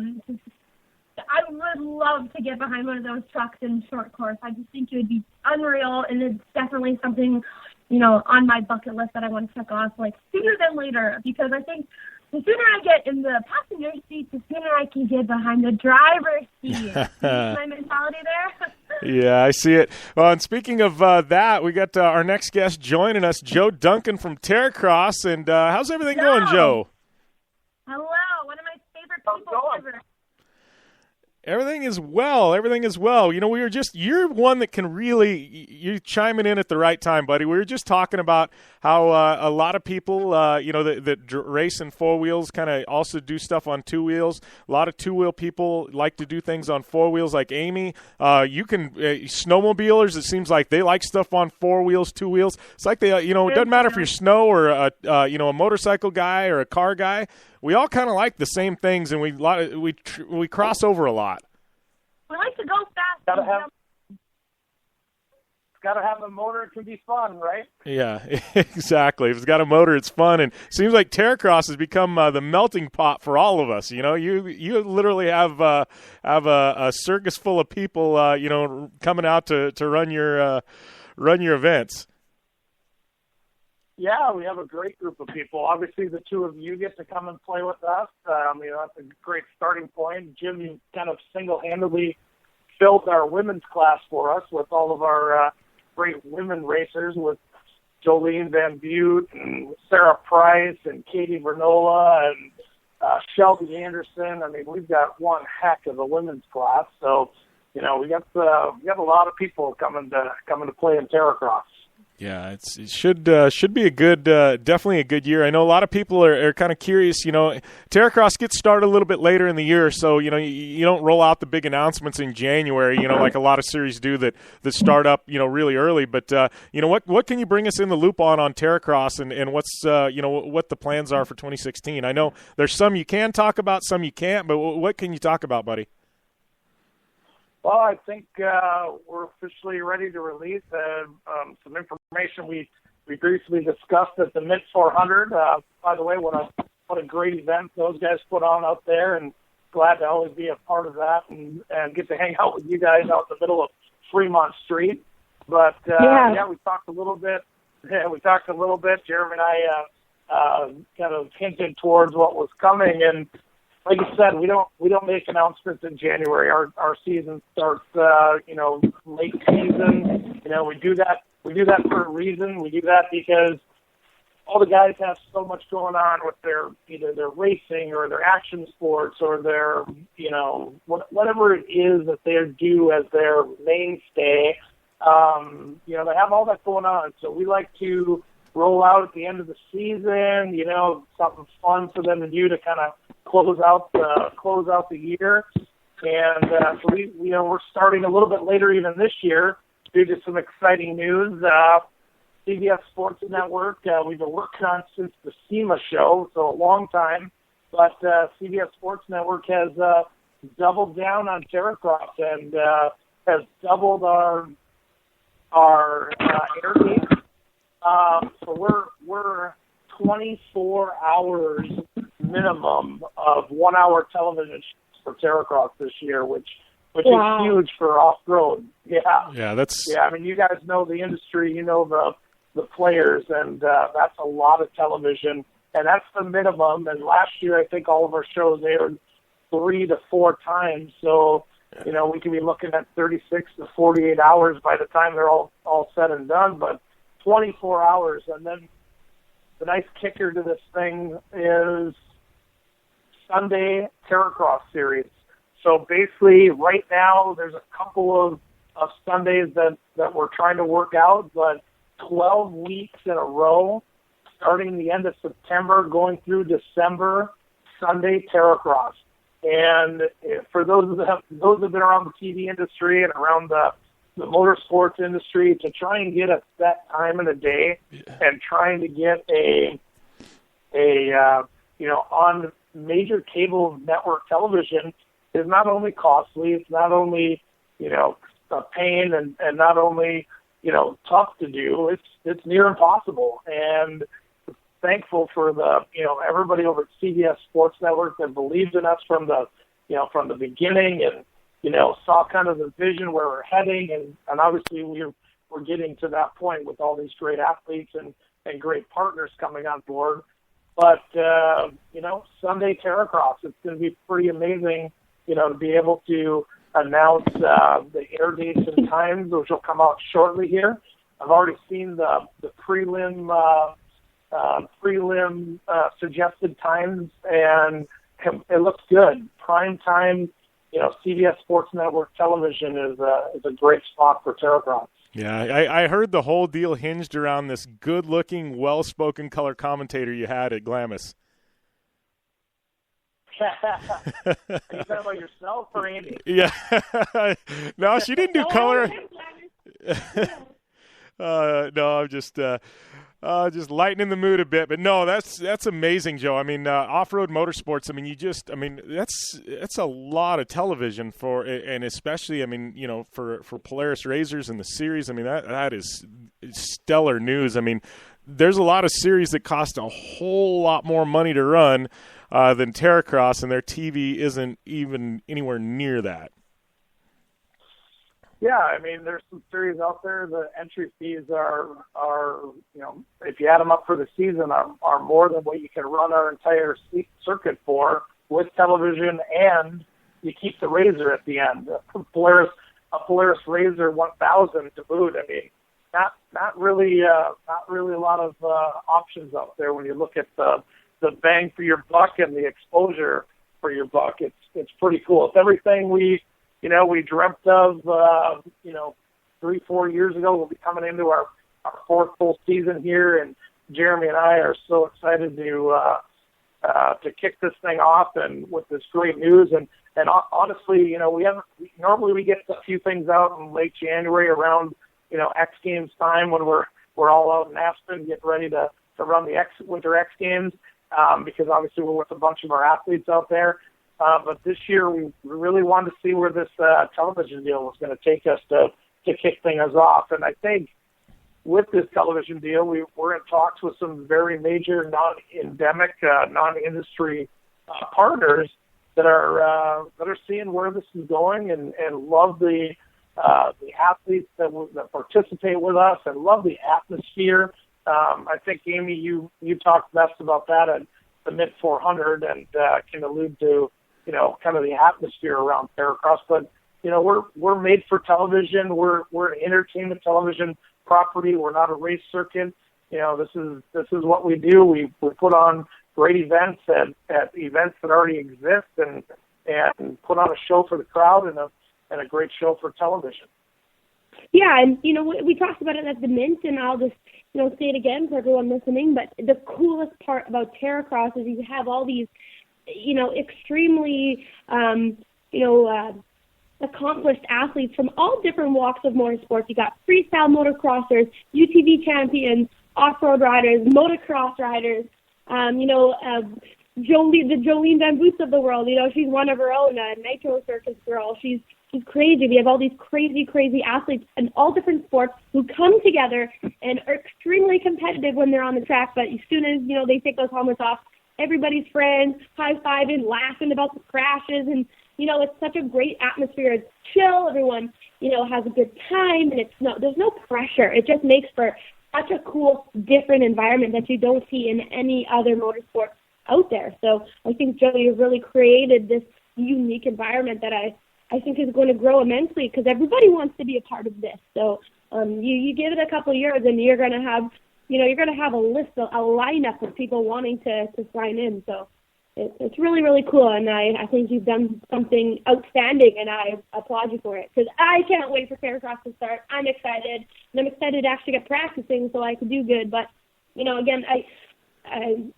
would love to get behind one of those trucks in short course. I just think it would be unreal, and it's definitely something, on my bucket list that I want to check off, like, sooner than later, because I think the sooner I get in the passenger seat, the sooner I can get behind the driver's seat. My mentality there? Yeah, I see it. Well, and speaking of that, we got our next guest joining us, Joe Duncan from Terracross. And how's everything going, Joe? Hello, one of my favorite people ever. Everything is well. You're one that can really, you're chiming in at the right time, buddy. We were just talking about how a lot of people, that race in four wheels kind of also do stuff on two wheels. A lot of two-wheel people like to do things on four wheels, like Amy. Snowmobilers, it seems like they like stuff on four wheels, two wheels. It's like it doesn't matter if you're snow or a motorcycle guy or a car guy. We all kind of like the same things, and we cross over a lot. We like to go fast. It's got to have a motor. It can be fun, right? Yeah, exactly. If it's got a motor, it's fun. And it seems like Terracross has become the melting pot for all of us. You literally have a circus full of people, coming out to run your events. Yeah, we have a great group of people. Obviously, the two of you get to come and play with us. That's a great starting point. Jim, you kind of single-handedly filled our women's class for us with all of our great women racers, with Jolene Van Butte and Sarah Price and Katie Vernola and Shelby Anderson. I mean, we've got one heck of a women's class. So, we got a lot of people coming to play in Terracross. Yeah, it should be a good, definitely a good year. I know a lot of people are kind of curious. Terracross gets started a little bit later in the year, so you don't roll out the big announcements in January. Like a lot of series do that start up really early. But what can you bring us in the loop on Terracross, and what's what the plans are for 2016? I know there's some you can talk about, some you can't. But what can you talk about, buddy? Well, I think we're officially ready to release some information we briefly discussed at the Mint 400. By the way, what a great event those guys put on out there, and glad to always be a part of that and get to hang out with you guys out in the middle of Fremont Street. But we talked a little bit. Yeah, we talked a little bit. Jeremy and I kind of hinted towards what was coming, and like you said, we don't make announcements in January. Our season starts, late season. We do that for a reason. We do that because all the guys have so much going on with either their racing or their action sports or their, whatever it is that they do as their mainstay. They have all that going on. So we like to roll out at the end of the season, something fun for them to do to kind of close out the year. And so we're starting a little bit later even this year due to some exciting news. CBS Sports Network, we've been working on since the SEMA show, so a long time. But CBS Sports Network has doubled down on Terracross and has doubled our air dates. So we're 24 hours minimum of 1 hour television for Terracross this year, which is huge for off-road. Yeah, that's. Yeah, I mean, you guys know the industry, the players, and that's a lot of television, and that's the minimum. And last year, I think all of our shows aired 3 to 4 times, so we could be looking at 36 to 48 hours by the time they're all said and done. But 24 hours, and then the nice kicker to this thing is Sunday Terracross series. So basically, right now, there's a couple of Sundays that we're trying to work out, but 12 weeks in a row, starting the end of September, going through December, Sunday Terracross. And for those that have been around the TV industry and around the motorsports industry, to try and get a set time in a day and trying to get on major cable network television is not only costly, it's not only, a pain and not only, tough to do, it's near impossible. And thankful for everybody over at CBS Sports Network that believed in us from the beginning and, saw kind of the vision where we're heading. And obviously we're getting to that point with all these great athletes and great partners coming on board. But, Sunday Terracross, it's going to be pretty amazing, to be able to announce the air dates and times, which will come out shortly here. I've already seen the prelim suggested times, and it looks good. Prime time, CBS Sports Network television is a great spot for Terracross. Yeah, I heard the whole deal hinged around this good-looking, well-spoken color commentator you had at Glamis. Are you talking about yourself or Andy? Yeah. No, she didn't do color. No, I'm just lightening the mood a bit. But no, that's amazing, Joe. I mean, off-road motorsports, I mean, that's a lot of television for, and especially, I mean, for Polaris Razors and the series, I mean, that is stellar news. I mean, there's a lot of series that cost a whole lot more money to run than Terracross, and their TV isn't even anywhere near that. Yeah, I mean, there's some series out there. The entry fees are if you add them up for the season, are more than what you can run our entire circuit for with television, and you keep the Razor at the end. A Polaris Razor 1000 to boot. I mean, not really a lot of options out there when you look at the bang for your buck and the exposure for your buck. It's pretty cool. It's everything we dreamt of, 3-4 years ago. We'll be coming into our fourth full season here, and Jeremy and I are so excited to kick this thing off and with this great news. And honestly, normally we get a few things out in late January around, X Games time when we're all out in Aspen getting ready to run the Winter X Games, because obviously we're with a bunch of our athletes out there. But this year we really wanted to see where this television deal was going to take us to kick things off. And I think with this television deal, we're in talks with some very major non-endemic, non-industry partners that are seeing where this is going and love the the athletes that participate with us. I love the atmosphere. I think, Amy, you talked best about that at the Mid 400 and can allude to, kind of the atmosphere around Terracross. But, we're made for television. We're an entertainment television property. We're not a race circuit. This is what we do. We put on great events at events that already exist and put on a show for the crowd and a great show for television. Yeah, and, we talked about it at the Mint, and I'll just, say it again for everyone listening, but the coolest part about Terracross is you have all these, extremely, accomplished athletes from all different walks of motorsports. You got freestyle motocrossers, UTV champions, off-road riders, motocross riders, the Jolene Van Boots of the world. She's one of her own, a Nitro Circus girl. She's crazy. We have all these crazy athletes in all different sports who come together and are extremely competitive when they're on the track. But as soon as, they take those helmets off, everybody's friends, high-fiving, laughing about the crashes. And, it's such a great atmosphere. It's chill. Everyone, has a good time. And there's no pressure. It just makes for such a cool, different environment that you don't see in any other motorsport out there. So I think, Joe, you've really created this unique environment that I think is going to grow immensely because everybody wants to be a part of this. So you give it a couple of years and you're going to have, a list, a lineup of people wanting to sign in. So it's really, really cool. And I think you've done something outstanding, and I applaud you for it because I can't wait for Terracross to start. I'm excited, and I'm excited to actually get practicing so I can do good. But, again,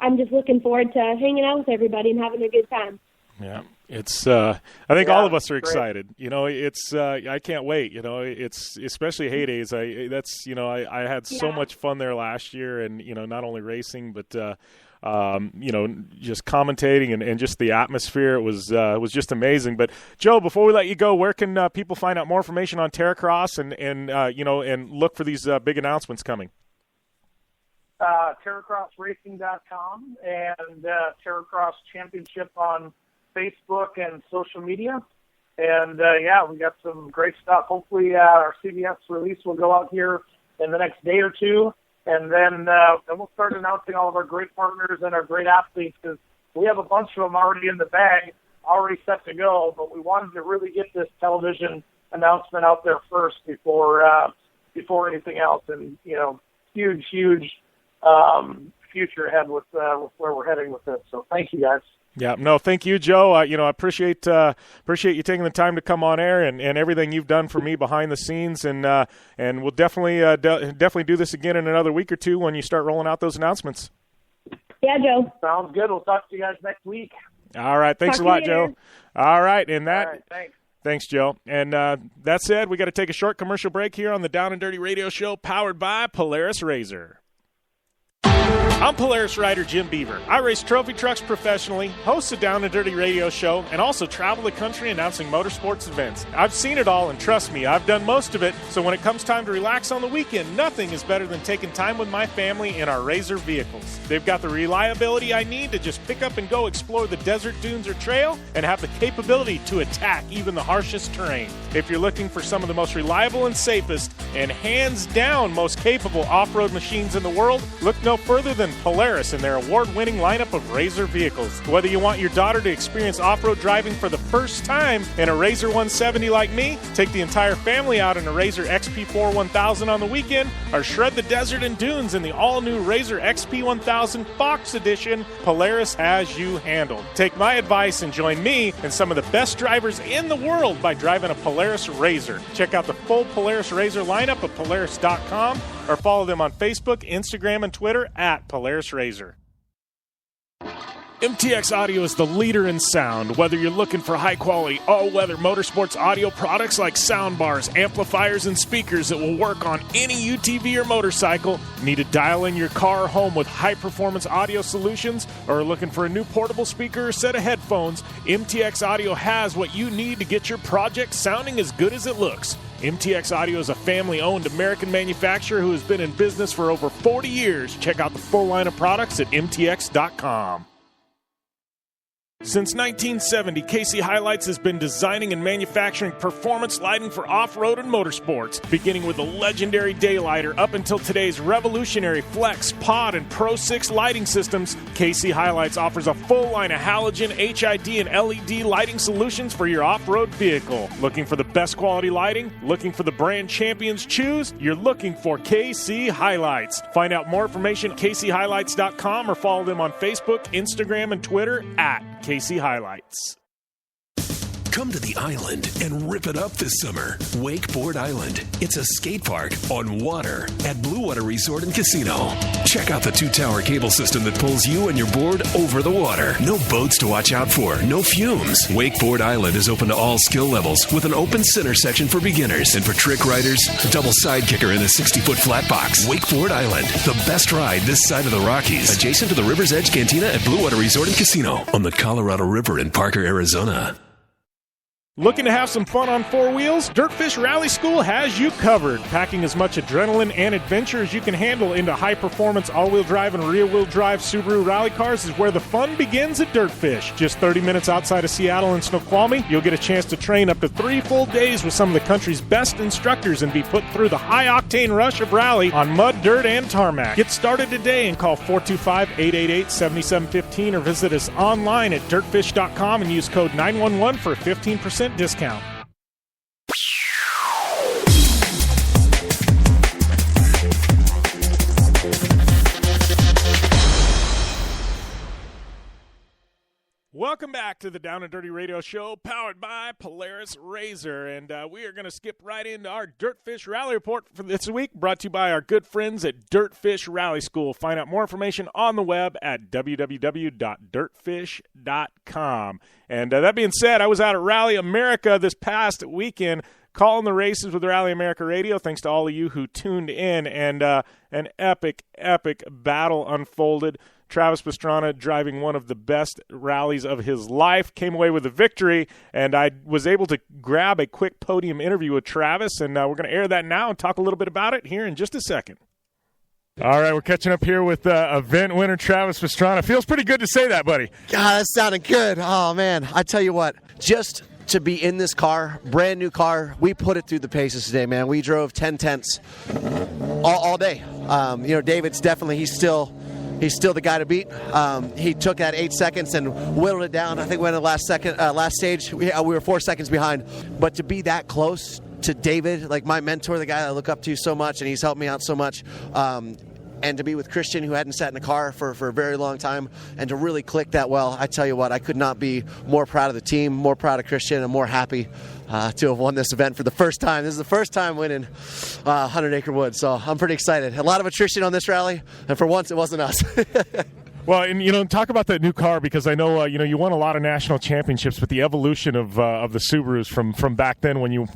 I'm just looking forward to hanging out with everybody and having a good time. Yeah, it's. I think all of us are excited. It's. I can't wait. It's especially heydays. I had so much fun there last year, and not only racing, but just commentating and just the atmosphere. It was just amazing. But Joe, before we let you go, where can people find out more information on Terracross and look for these big announcements coming? Terracrossracing.com and Terracross Championship on Facebook and social media. And, we got some great stuff. Hopefully our CBS release will go out here in the next day or two. And then we'll start announcing all of our great partners and our great athletes because we have a bunch of them already in the bag, already set to go. But we wanted to really get this television announcement out there first before anything else. And, huge future ahead with where we're heading with this. So thank you, guys. Yeah, no, thank you, Joe. I appreciate you taking the time to come on air and everything you've done for me behind the scenes, and we'll definitely do this again in another week or two when you start rolling out those announcements. Yeah, Joe. Sounds good. We'll talk to you guys next week. All right, thanks a lot, Joe. All right, and that. All right, thanks. Thanks, Joe. And that said, we got to take a short commercial break here on the Down and Dirty Radio Show, powered by Polaris Razor. I'm Polaris rider Jim Beaver. I race trophy trucks professionally, host a Down and Dirty radio show, and also travel the country announcing motorsports events. I've seen it all, and trust me, I've done most of it, so when it comes time to relax on the weekend, nothing is better than taking time with my family in our Razor vehicles. They've got the reliability I need to just pick up and go explore the desert, dunes, or trail, and have the capability to attack even the harshest terrain. If you're looking for some of the most reliable and safest, and hands down most capable off-road machines in the world, look no further than Polaris and their award-winning lineup of Razor vehicles. Whether you want your daughter to experience off-road driving for the first time in a Razor 170 like me, take the entire family out in a Razor XP4 1000 on the weekend, or shred the desert and dunes in the all-new Razor XP 1000 Fox Edition, Polaris has you handled. Take my advice and join me and some of the best drivers in the world by driving a Polaris Razor. Check out the full Polaris Razor lineup at Polaris.com or follow them on Facebook, Instagram, and Twitter at Polaris Razor. MTX Audio is the leader in sound. Whether you're looking for high-quality, all-weather motorsports audio products like soundbars, amplifiers, and speakers that will work on any UTV or motorcycle, need to dial in your car or home with high-performance audio solutions, or are looking for a new portable speaker or set of headphones, MTX Audio has what you need to get your project sounding as good as it looks. MTX Audio is a family-owned American manufacturer who has been in business for over 40 years. Check out the full line of products at mtx.com. Since 1970, KC Highlights has been designing and manufacturing performance lighting for off-road and motorsports, beginning with the legendary Daylighter up until today's revolutionary Flex, Pod, and Pro 6 lighting systems. KC Highlights offers a full line of halogen, HID, and LED lighting solutions for your off-road vehicle. Looking for the best quality lighting? Looking for the brand champions choose? You're looking for KC Highlights. Find out more information at kchighlights.com or follow them on Facebook, Instagram, and Twitter at KC Highlights. Come to the island and rip it up this summer. Wakeboard Island. It's a skate park on water at Blue Water Resort and Casino. Check out the 2-tower cable system that pulls you and your board over the water. No boats to watch out for. No fumes. Wakeboard Island is open to all skill levels with an open center section for beginners. And for trick riders, a double side kicker in a 60-foot flat box. Wakeboard Island. The best ride this side of the Rockies. Adjacent to the River's Edge Cantina at Blue Water Resort and Casino on the Colorado River in Parker, Arizona. Looking to have some fun on four wheels? DirtFish Rally School has you covered. Packing as much adrenaline and adventure as you can handle into high-performance all-wheel drive and rear-wheel drive Subaru rally cars is where the fun begins at DirtFish. Just 30 minutes outside of Seattle and Snoqualmie, you'll get a chance to train up to 3 full days with some of the country's best instructors and be put through the high-octane rush of rally on mud, dirt, and tarmac. Get started today and call 425-888-7715 or visit us online at dirtfish.com and use code 911 for a 15% discount. Welcome back to the Down and Dirty Radio Show, powered by Polaris Razor, and we are going to skip right into our DirtFish Rally Report for this week, brought to you by our good friends at DirtFish Rally School. Find out more information on the web at www.dirtfish.com. And that being said, I was out at Rally America this past weekend, calling the races with Rally America Radio. Thanks to all of you who tuned in, and an epic battle unfolded. Travis Pastrana, driving one of the best rallies of his life, came away with a victory, and I was able to grab a quick podium interview with Travis, and we're going to air that now and talk a little bit about it here in just a second. All right, we're catching up here with event winner Travis Pastrana. Feels pretty good to say that, buddy. God, that sounded good. Oh, man. I tell you what, just to be in this car, brand new car, we put it through the paces today, man. We drove 10 tenths all day. David's definitely, he's still the guy to beat. He took that 8 seconds and whittled it down. I think we went in the last stage. We were 4 seconds behind. But to be that close to David, like my mentor, the guy that I look up to so much, and he's helped me out so much, and to be with Christian, who hadn't sat in a car for a very long time, and to really click that well, I tell you what, I could not be more proud of the team, more proud of Christian, and more happy to have won this event for the first time. This is the first time winning 100 Acre Woods, so I'm pretty excited. A lot of attrition on this rally, and for once it wasn't us. Well, and talk about that new car, because I know you won a lot of national championships, but the evolution of the Subarus from back then when you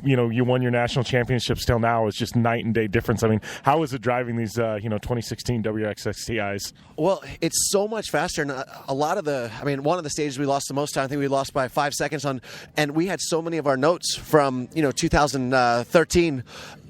won your national championships till now is just night and day difference. I mean, how is it driving these 2016 WRX STIs? Well, it's so much faster, and one of the stages we lost the most time. I think we lost by 5 seconds and we had so many of our notes from 2013.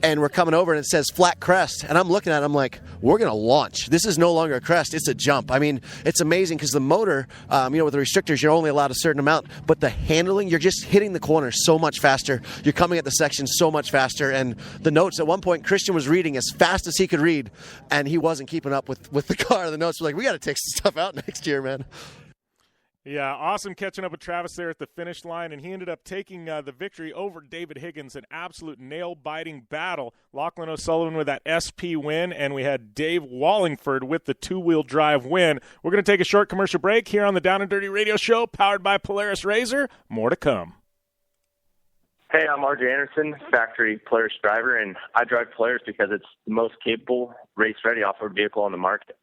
And we're coming over and it says flat crest. And I'm looking at it, I'm like, we're going to launch. This is no longer a crest, it's a jump. I mean, it's amazing because the motor, with the restrictors, you're only allowed a certain amount. But the handling, you're just hitting the corner so much faster. You're coming at the section so much faster. And the notes, at one point, Christian was reading as fast as he could read. And he wasn't keeping up with the car. The notes were like, we got to take some stuff out next year, man. Yeah, awesome catching up with Travis there at the finish line, and he ended up taking the victory over David Higgins, an absolute nail-biting battle. Lachlan O'Sullivan with that SP win, and we had Dave Wallingford with the two-wheel drive win. We're going to take a short commercial break here on the Down and Dirty Radio Show, powered by Polaris Razor. More to come. Hey, I'm RJ Anderson, factory Polaris driver, and I drive Polaris because it's the most capable, race-ready off-road vehicle on the market.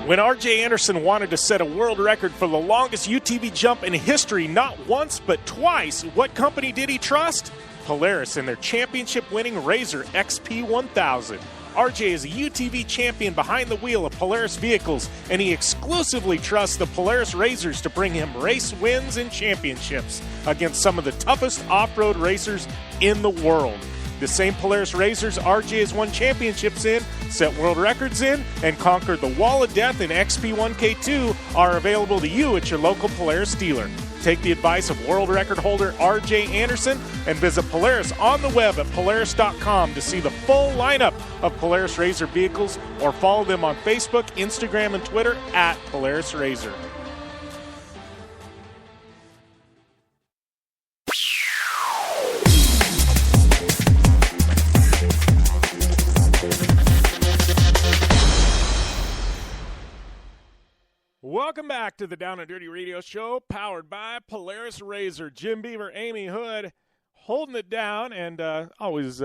When R.J. Anderson wanted to set a world record for the longest UTV jump in history, not once but twice, what company did he trust? Polaris and their championship-winning Razor XP1000. R.J. is a UTV champion behind the wheel of Polaris vehicles, and he exclusively trusts the Polaris Razors to bring him race wins and championships against some of the toughest off-road racers in the world. The same Polaris racers RJ has won championships in, set world records in, and conquered the Wall of Death in XP1K2 are available to you at your local Polaris dealer. Take the advice of world record holder RJ Anderson and visit Polaris on the web at Polaris.com to see the full lineup of Polaris RZR vehicles, or follow them on Facebook, Instagram, and Twitter at Polaris RZR. Welcome back to the Down and Dirty Radio Show, powered by Polaris RZR. Jim Beaver, Amy Houde, holding it down, and always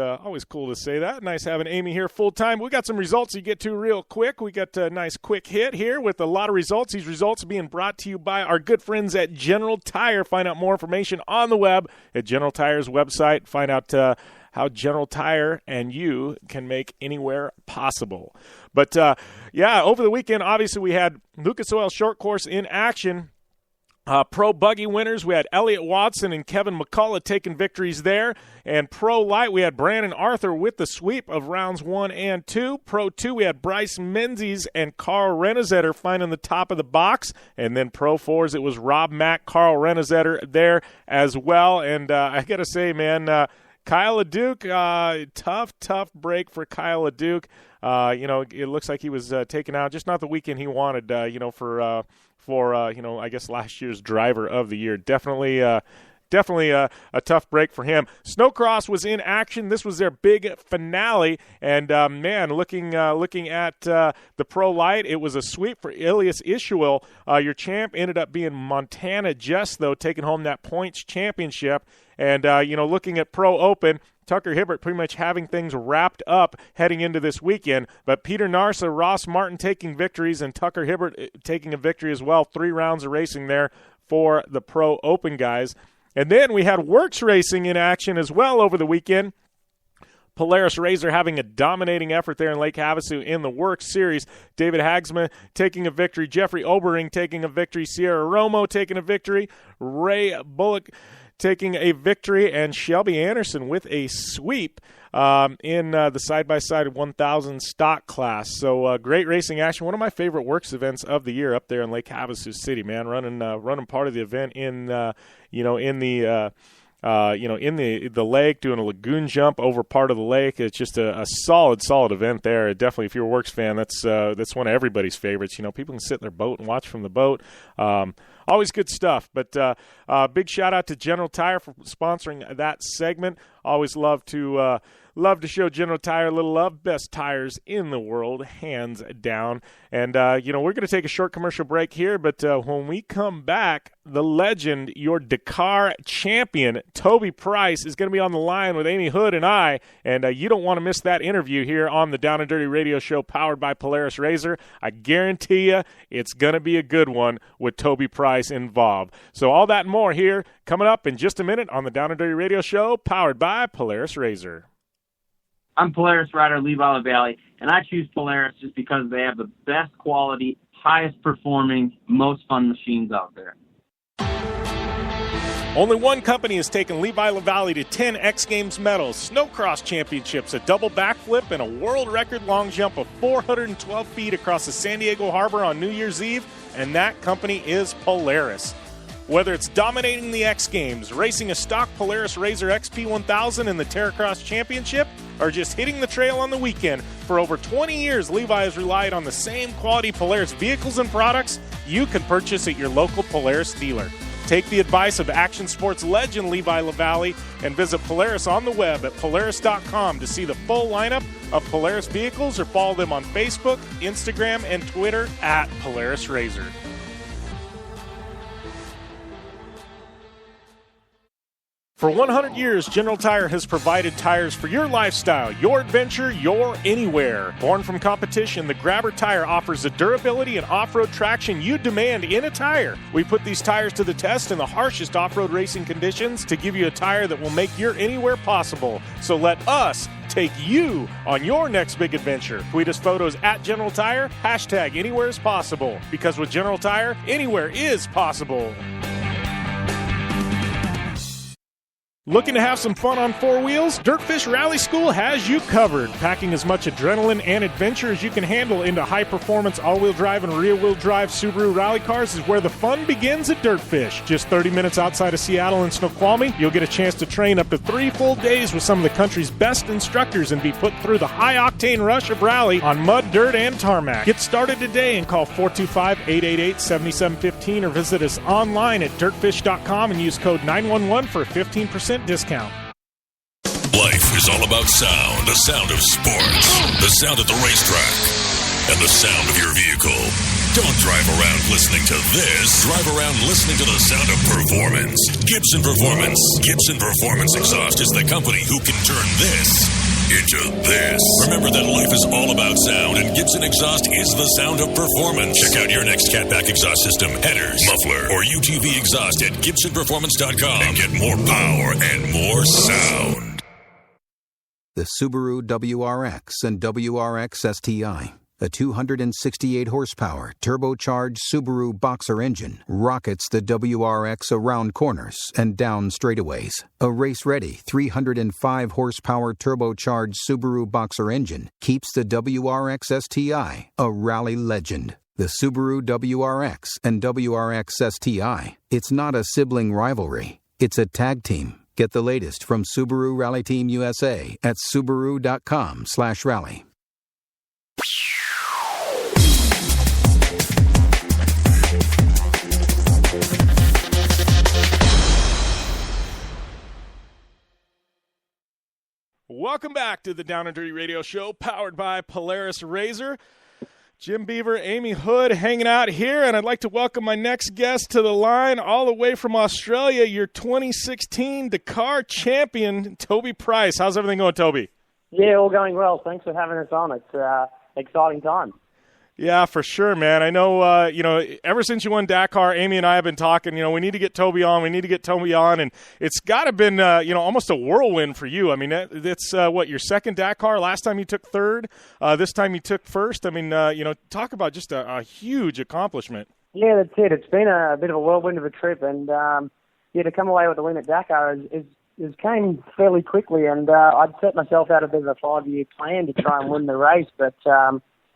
cool to say that. Nice having Amy here full time. We got some results to get to real quick. We got a nice quick hit here with a lot of results. These results being brought to you by our good friends at General Tire. Find out more information on the web at General Tire's website. Find out how General Tire and you can make anywhere possible. But, over the weekend, obviously, we had Lucas Oil Short Course in action. Pro Buggy winners, we had Elliott Watson and Kevin McCullough taking victories there. And Pro Light, we had Brandon Arthur with the sweep of rounds 1 and 2. Pro 2, we had Bryce Menzies and Carl Renezetter finding the top of the box. And then Pro 4s, it was Rob Mack, Carl Renezetter there as well. And I got to say, man, Kyle LeDuc, tough break for Kyle LeDuc. It looks like he was taken out, just not the weekend he wanted, for I guess last year's driver of the year. Definitely a tough break for him. Snocross was in action. This was their big finale, and looking at the Pro Light, it was a sweep for Ilias Ishuel. Your champ ended up being Montana Jess, though, taking home that points championship. And looking at Pro Open, Tucker Hibbert pretty much having things wrapped up heading into this weekend. But Peter Narsa, Ross Martin taking victories, and Tucker Hibbert taking a victory as well. 3 rounds of racing there for the Pro Open guys. And then we had Works Racing in action as well over the weekend. Polaris RZR having a dominating effort there in Lake Havasu in the Works Series. David Hagsma taking a victory. Jeffrey Obering taking a victory. Sierra Romo taking a victory. Ray Bullock taking a victory, and Shelby Anderson with a sweep in the side-by-side 1,000 stock class. So great racing action. One of my favorite Works events of the year up there in Lake Havasu City, man. Running part of the event in the lake, doing a lagoon jump over part of the lake. It's just a solid event there. Definitely, if you're a Works fan, that's one of everybody's favorites. People can sit in their boat and watch from the boat. Always good stuff. But big shout out to General Tire for sponsoring that segment. Always love to show General Tire a little love. Best tires in the world, hands down. And, we're going to take a short commercial break here, but when we come back, the legend, your Dakar champion, Toby Price, is going to be on the line with Amy Houde and I, and you don't want to miss that interview here on the Down and Dirty Radio Show powered by Polaris RZR. I guarantee you it's going to be a good one with Toby Price involved. So all that and more here coming up in just a minute on the Down and Dirty Radio Show powered by Polaris RZR. I'm Polaris rider Levi LaValle, and I choose Polaris just because they have the best quality, highest performing, most fun machines out there. Only one company has taken Levi LaValle to 10 X Games medals, Snocross championships, a double backflip, and a world record long jump of 412 feet across the San Diego Harbor on New Year's Eve, and that company is Polaris. Whether it's dominating the X Games, racing a stock Polaris RZR XP1000 in the Terracross Championship, or just hitting the trail on the weekend, for over 20 years, Levi has relied on the same quality Polaris vehicles and products you can purchase at your local Polaris dealer. Take the advice of action sports legend Levi LaValle and visit Polaris on the web at Polaris.com to see the full lineup of Polaris vehicles, or follow them on Facebook, Instagram, and Twitter at Polaris RZR. For 100 years, General Tire has provided tires for your lifestyle, your adventure, your anywhere. Born from competition, the Grabber tire offers the durability and off-road traction you demand in a tire. We put these tires to the test in the harshest off-road racing conditions to give you a tire that will make your anywhere possible. So let us take you on your next big adventure. Tweet us photos at General Tire, hashtag anywhere is possible. Because with General Tire, anywhere is possible. Looking to have some fun on four wheels? DirtFish Rally School has you covered. Packing as much adrenaline and adventure as you can handle into high-performance all-wheel drive and rear-wheel drive Subaru rally cars is where the fun begins at DirtFish. Just 30 minutes outside of Seattle in Snoqualmie, you'll get a chance to train up to 3 full days with some of the country's best instructors and be put through the high-octane rush of rally on mud, dirt, and tarmac. Get started today and call 425-888-7715 or visit us online at dirtfish.com and use code 911 for a 15% discount. Life is all about sound, the sound of sports, the sound at the racetrack, and the sound of your vehicle. Don't drive around listening to this. Drive around listening to the sound of performance. Gibson Performance. Gibson Performance Exhaust is the company who can turn this into this. Remember that life is all about sound, and Gibson Exhaust is the sound of performance. Check out your next catback exhaust system, headers, muffler, or UTV exhaust at GibsonPerformance.com and get more power and more sound. The Subaru WRX and WRX STI. A 268 horsepower turbocharged Subaru Boxer engine rockets the WRX around corners and down straightaways. A race-ready 305 horsepower turbocharged Subaru Boxer engine keeps the WRX STI a rally legend. The Subaru WRX and WRX STI. It's not a sibling rivalry. It's a tag team. Get the latest from Subaru Rally Team USA at Subaru.com/rally. Welcome back to the Down and Dirty Radio Show, powered by Polaris RZR. Jim Beaver, Amy Houde hanging out here, and I'd like to welcome my next guest to the line, all the way from Australia, your 2016 Dakar champion, Toby Price. How's everything going, Toby? Yeah, all going well. Thanks for having us on. It's exciting time. Yeah, for sure, man. I know, ever since you won Dakar, Amy and I have been talking, we need to get Toby on. We need to get Toby on. And it's got to have been, almost a whirlwind for you. I mean, it's, your second Dakar? Last time you took third. This time you took first. I mean, talk about just a huge accomplishment. Yeah, that's it. It's been a bit of a whirlwind of a trip. And, to come away with the win at Dakar is came fairly quickly. And I'd set myself out a bit of a 5-year plan to try and win the race. But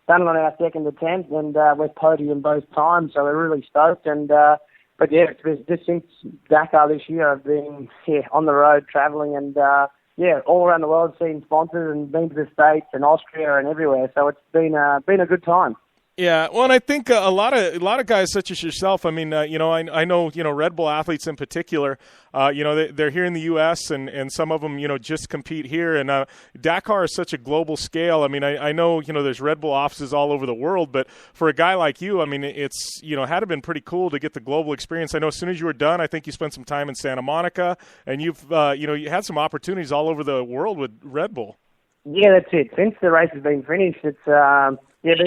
done it on our second attempt, and we're podium both times, so we're really stoked. And but yeah, just since Dakar this year, I've been on the road travelling, and all around the world, seeing sponsors and been to the States and Austria and everywhere. So it's been a good time. Yeah, well, and I think a lot of guys such as yourself. I mean, I know Red Bull athletes in particular. They're here in the U.S. and some of them just compete here. And Dakar is such a global scale. I mean, I know there's Red Bull offices all over the world, but for a guy like you, I mean, it's had to have been pretty cool to get the global experience. I know as soon as you were done, I think you spent some time in Santa Monica, and you've you had some opportunities all over the world with Red Bull. Yeah, that's it. Since the race has been finished, it's been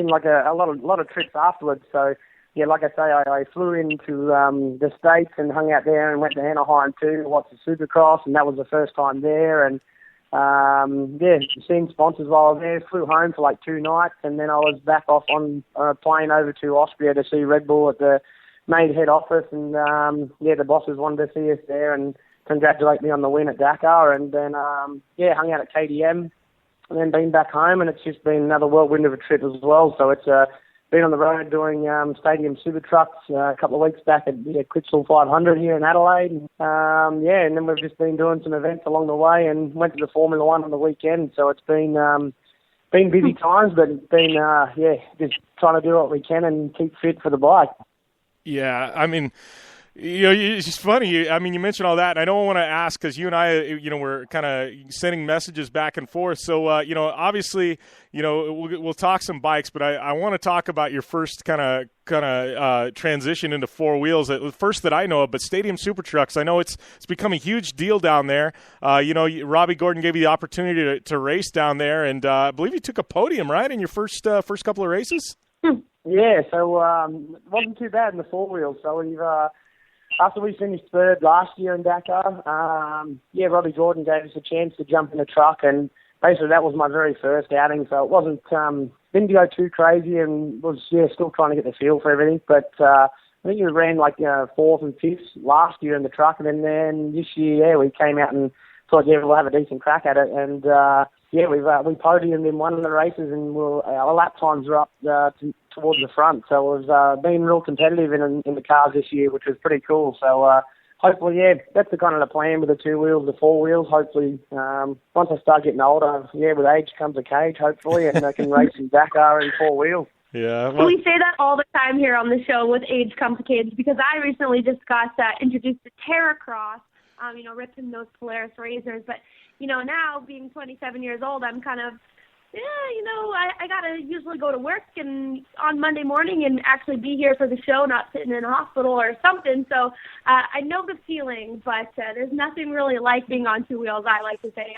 like a lot of trips afterwards. So, like I say, I flew into the States and hung out there and went to Anaheim too to watch the Supercross, and that was the first time there. And, seeing sponsors while I was there, flew home for like 2 nights, and then I was back off on a plane over to Austria to see Red Bull at the main head office. And, the bosses wanted to see us there and congratulate me on the win at Dakar. And then, hung out at KTM. And then been back home, and it's just been another whirlwind of a trip as well. So it's been on the road doing stadium super trucks a couple of weeks back at Crystal 500 here in Adelaide. And then we've just been doing some events along the way and went to the Formula 1 on the weekend. So it's been busy times, but it's been, just trying to do what we can and keep fit for the bike. Yeah, I mean, it's just funny. You mentioned all that, and I don't want to ask because you and I, we're kind of sending messages back and forth. So, obviously, we'll talk some bikes, but I want to talk about your first kind of transition into four wheels. First that I know of, but stadium super trucks. I know it's become a huge deal down there. Robbie Gordon gave you the opportunity to race down there, and I believe you took a podium, right, in your first couple of races. Yeah, so it wasn't too bad in the four wheels. So we've. After we finished third last year in Dakar, Robbie Gordon gave us a chance to jump in a truck, and basically that was my very first outing, so it wasn't, didn't go too crazy and was, still trying to get the feel for everything, but I think we ran like 4th and 5th last year in the truck, and then this year, we came out and thought, we'll have a decent crack at it, and we podiumed in one of the races, and our lap times were up towards the front, so it was been real competitive in the cars this year, which was pretty cool. So hopefully, that's the kind of the plan with the 2 wheels, the 4 wheels. Hopefully, once I start getting older, with age comes a cage, hopefully, and I can race in Dakar in 4 wheels. Yeah, well, we say that all the time here on the show with age comes a cage, because I recently just got introduced to Terracross, ripping those Polaris razors. But, now being 27 years old, I'm kind of, I got to usually go to work and on Monday morning and actually be here for the show, not sitting in a hospital or something. So I know the feeling, but there's nothing really like being on 2 wheels, I like to say.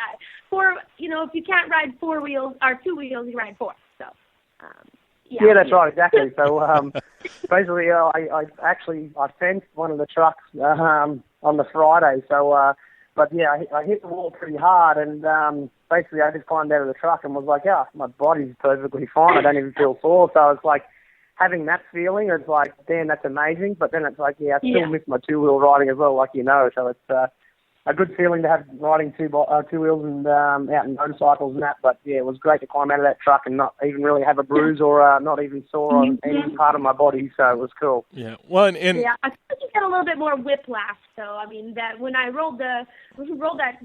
If you can't ride 4 wheels or 2 wheels, you ride 4. So, yeah, that's right, exactly. So basically, I fenced one of the trucks on the Friday. So, I hit the wall pretty hard, and basically I just climbed out of the truck and was like, my body's perfectly fine. I don't even feel sore. So it's like having that feeling. It's like, damn, that's amazing. But then it's like, I still miss my 2-wheel riding as well, like So it's a good feeling to have riding 2 wheels and out in motorcycles and that. But it was great to climb out of that truck and not even really have a bruise or not even sore on any part of my body. So it was cool. Yeah. Well, I think you get a little bit more whiplash. So I mean, that when I rolled that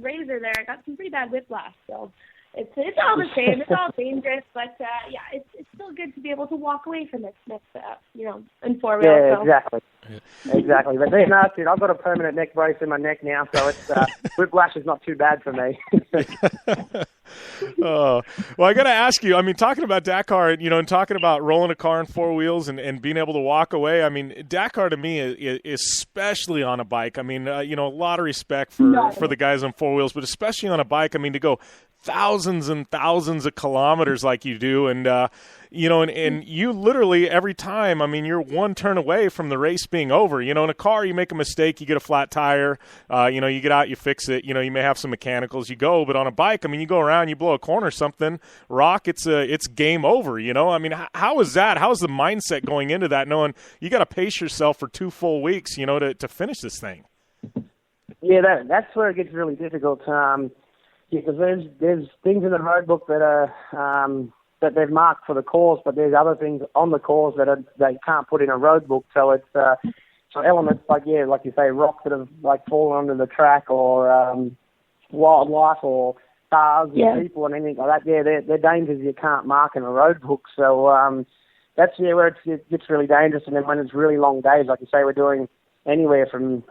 razor there, I got some pretty bad whiplash. So it's all the same. It's all dangerous, but it's still good to be able to walk away from it. In 4 wheels. Yeah, so. exactly. Exactly. But then, dude, I've got a permanent neck brace in my neck now, so it's whiplash is not too bad for me. Well, I got to ask you, I mean, talking about Dakar, and talking about rolling a car on 4 wheels and being able to walk away, I mean, Dakar to me, especially on a bike, I mean, a lot of respect for the guys on 4 wheels, but especially on a bike, I mean, to go thousands and thousands of kilometers like you do, and and you literally every time, I mean, you're one turn away from the race being over. In a car, you make a mistake, you get a flat tire, you get out, you fix it, you may have some mechanicals, you go, but on a bike, I mean, you go around, you blow a corner, something, rock, it's game over, I mean, how is that? How's the mindset going into that, knowing you got to pace yourself for 2 full weeks, to finish this thing? Yeah, that's where it gets really difficult. Because there's things in the road book that are that they've marked for the course, but there's other things on the course that they can't put in a road book. So it's so elements like you say, rocks that have like fallen onto the track, or wildlife, or cars and people and anything like that. Yeah, they're dangers you can't mark in a road book. So that's where it gets really dangerous. And then when it's really long days, like you say, we're doing anywhere from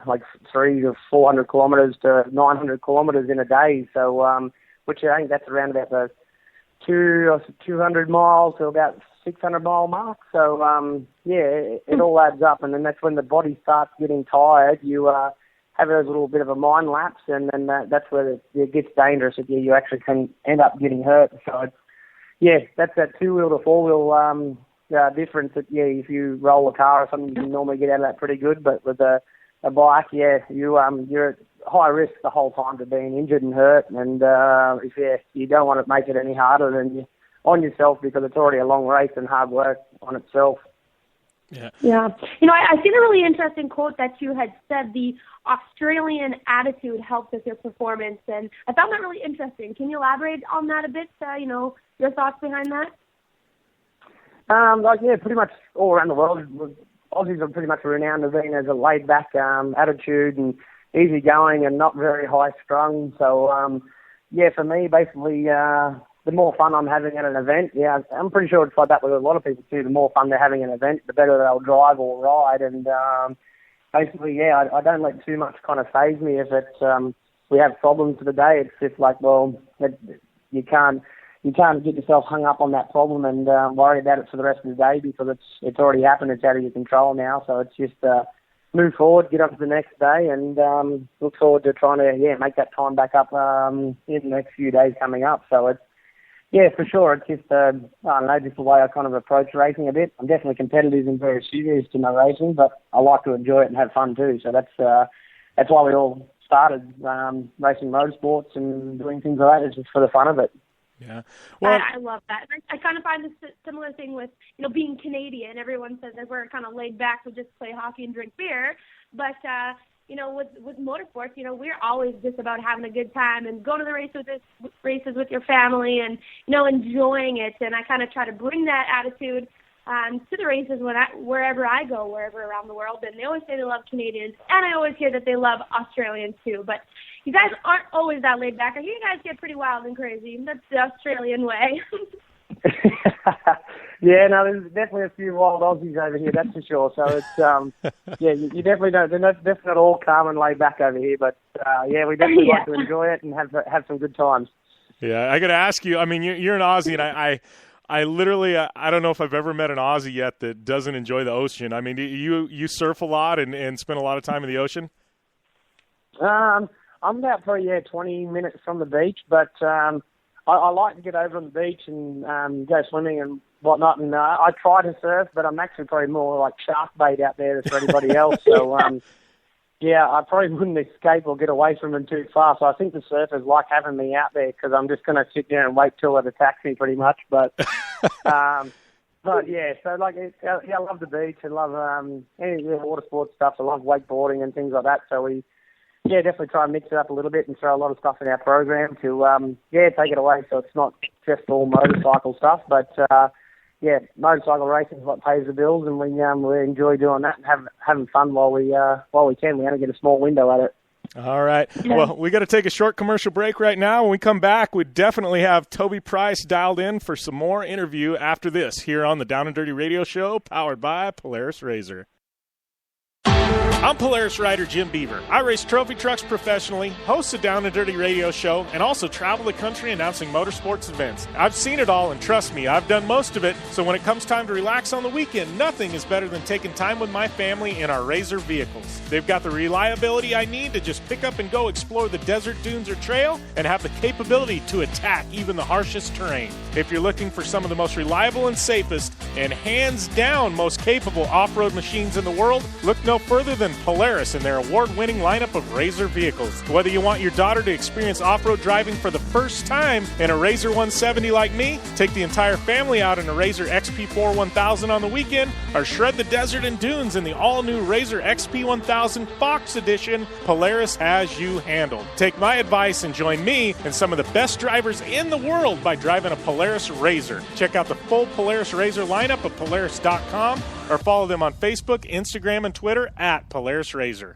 like 300 to 400 kilometres to 900 kilometres in a day. So, which I think that's around about the 200 miles to about 600 mile mark. So, it all adds up, and then that's when the body starts getting tired. You have those little bit of a mind lapse, and then that's where it gets dangerous. You actually can end up getting hurt. So, that's that 2-wheel to 4-wheel difference. That if you roll a car or something, you can normally get out of that pretty good. But with a bike, you're at high risk the whole time to being injured and hurt. And if you don't want to make it any harder than on yourself, because it's already a long race and hard work on itself. Yeah. I seen a really interesting quote that you had said the Australian attitude helped with your performance, and I found that really interesting. Can you elaborate on that a bit? Your thoughts behind that? Pretty much all around the world, Aussies are pretty much renowned as being as a laid-back attitude and easygoing and not very high-strung. So, for me, basically, the more fun I'm having at an event, I'm pretty sure it's like that with a lot of people too. The more fun they're having at an event, the better they'll drive or ride. And basically, I don't let too much kind of faze me if it's we have problems for the day. It's just like, you can't get yourself hung up on that problem and worry about it for the rest of the day, because it's already happened. It's out of your control now. So it's just move forward, get on to the next day, and look forward to trying to make that time back up in the next few days coming up. So it's for sure. It's just I don't know, just the way I kind of approach racing a bit. I'm definitely competitive and very serious to my racing, but I like to enjoy it and have fun too. So that's why we all started racing motorsports and doing things like that. It's just for the fun of it. Yeah. Well, I love that. I kind of find this similar thing with, being Canadian. Everyone says that we're kind of laid back, we just play hockey and drink beer. But, with motorsports, we're always just about having a good time and going to the races with your family and, enjoying it. And I kind of try to bring that attitude to the races wherever I go, wherever around the world. And they always say they love Canadians, and I always hear that they love Australians too. But you guys aren't always that laid back. I hear you guys get pretty wild and crazy. That's the Australian way. Yeah, no, there's definitely a few wild Aussies over here, that's for sure. So it's, you definitely don't. They're definitely not all calm and laid back over here. But we definitely like to enjoy it and have some good times. Yeah, I got to ask you. I mean, you're an Aussie, and I literally, I don't know if I've ever met an Aussie yet that doesn't enjoy the ocean. I mean, you surf a lot and spend a lot of time in the ocean? I'm about probably 20 minutes from the beach, but I like to get over on the beach and go swimming and whatnot. And I try to surf, but I'm actually probably more like shark bait out there than for anybody else. So I probably wouldn't escape or get away from them too far. So I think the surfers like having me out there because I'm just going to sit there and wait till it attacks me pretty much. But so like, I love the beach and love any water sports stuff. I love wakeboarding and things like that. So we definitely try and mix it up a little bit and throw a lot of stuff in our program to take it away. So it's not just all motorcycle stuff, but motorcycle racing is what pays the bills, and we enjoy doing that and having fun while we can. We only get a small window at it. All right. Yeah. Well, we got to take a short commercial break right now. When we come back, we definitely have Toby Price dialed in for some more interview after this here on the Down and Dirty Radio Show, powered by Polaris RZR. I'm Polaris rider Jim Beaver. I race trophy trucks professionally, host a Down and Dirty radio show, and also travel the country announcing motorsports events. I've seen it all, and trust me, I've done most of it, so when it comes time to relax on the weekend, nothing is better than taking time with my family in our RZR vehicles. They've got the reliability I need to just pick up and go explore the desert, dunes, or trail, and have the capability to attack even the harshest terrain. If you're looking for some of the most reliable and safest, and hands down most capable off-road machines in the world, look no further than Polaris and their award-winning lineup of RZR vehicles. Whether you want your daughter to experience off-road driving for the first time in a RZR 170 like me, take the entire family out in a RZR XP4 1000 on the weekend, or shred the desert and dunes in the all-new RZR XP 1000 Fox Edition, Polaris has you handled. Take my advice and join me and some of the best drivers in the world by driving a Polaris RZR. Check out the full Polaris RZR lineup at Polaris.com or follow them on Facebook, Instagram, and Twitter at Polaris RZR.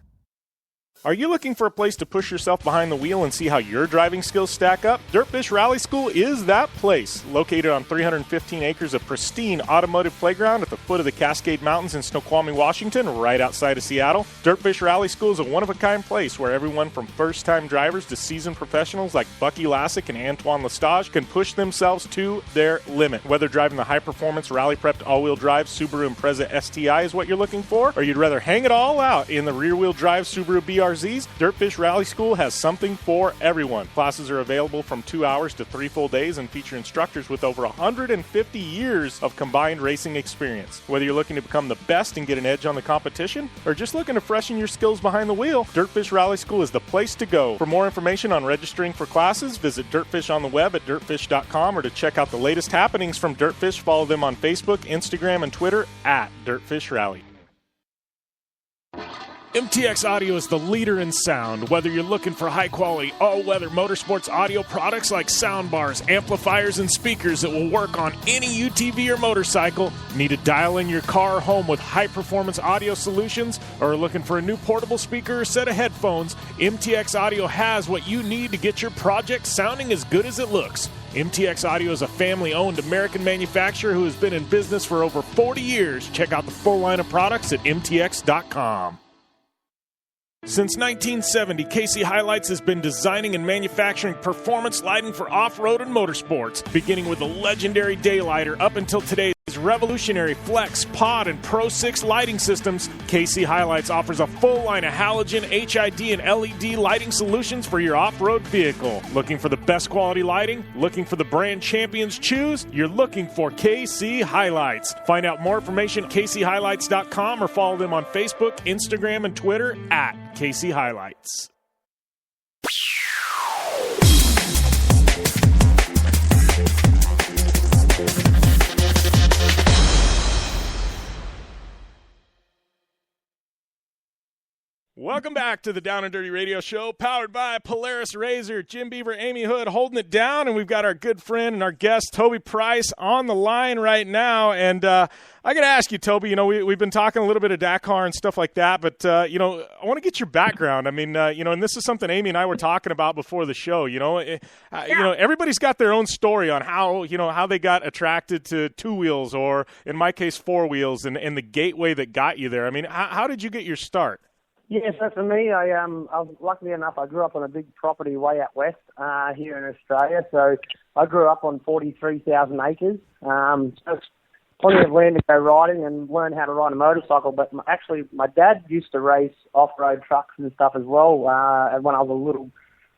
Are you looking for a place to push yourself behind the wheel and see how your driving skills stack up? DirtFish Rally School is that place. Located on 315 acres of pristine automotive playground at the foot of the Cascade Mountains in Snoqualmie, Washington, right outside of Seattle, DirtFish Rally School is a one-of-a-kind place where everyone from first-time drivers to seasoned professionals like Bucky Lassick and Antoine Lestage can push themselves to their limit. Whether driving the high-performance rally-prepped all-wheel drive Subaru Impreza STI is what you're looking for, or you'd rather hang it all out in the rear-wheel drive Subaru BRZs, DirtFish Rally School has something for everyone. Classes are available from 2 hours to 3 full days and feature instructors with over 150 years of combined racing experience. Whether you're looking to become the best and get an edge on the competition, or just looking to freshen your skills behind the wheel, DirtFish Rally School is the place to go. For more information on registering for classes, visit DirtFish on the web at dirtfish.com, or to check out the latest happenings from DirtFish, follow them on Facebook, Instagram, and Twitter at DirtFish Rally. MTX Audio is the leader in sound. Whether you're looking for high-quality, all-weather motorsports audio products like soundbars, amplifiers, and speakers that will work on any UTV or motorcycle, need to dial in your car or home with high-performance audio solutions, or are looking for a new portable speaker or set of headphones, MTX Audio has what you need to get your project sounding as good as it looks. MTX Audio is a family-owned American manufacturer who has been in business for over 40 years. Check out the full line of products at mtx.com. Since 1970, KC Highlights has been designing and manufacturing performance lighting for off-road and motorsports, beginning with the legendary Daylighter up until today's revolutionary Flex, Pod, and Pro 6 lighting systems. KC Highlights offers a full line of halogen, HID, and LED lighting solutions for your off-road vehicle. Looking for the best quality lighting? Looking for the brand champions choose? You're looking for KC Highlights. Find out more information at kchighlights.com or follow them on Facebook, Instagram, and Twitter at KC Highlights. Welcome back to the Down and Dirty Radio Show, powered by Polaris Razor. Jim Beaver, Amy Houde holding it down, and we've got our good friend and our guest, Toby Price, on the line right now. And I got to ask you, Toby, we've been talking a little bit of Dakar and stuff like that, but, I want to get your background. I mean, and this is something Amy and I were talking about before the show. Everybody's got their own story on how they got attracted to two wheels, or in my case, four wheels, and the gateway that got you there. I mean, how did you get your start? Yeah, so for me, I was luckily enough, I grew up on a big property way out west here in Australia. So I grew up on 43,000 acres. So it's plenty of land to go riding and learn how to ride a motorcycle. But my dad used to race off-road trucks and stuff as well when I was a little,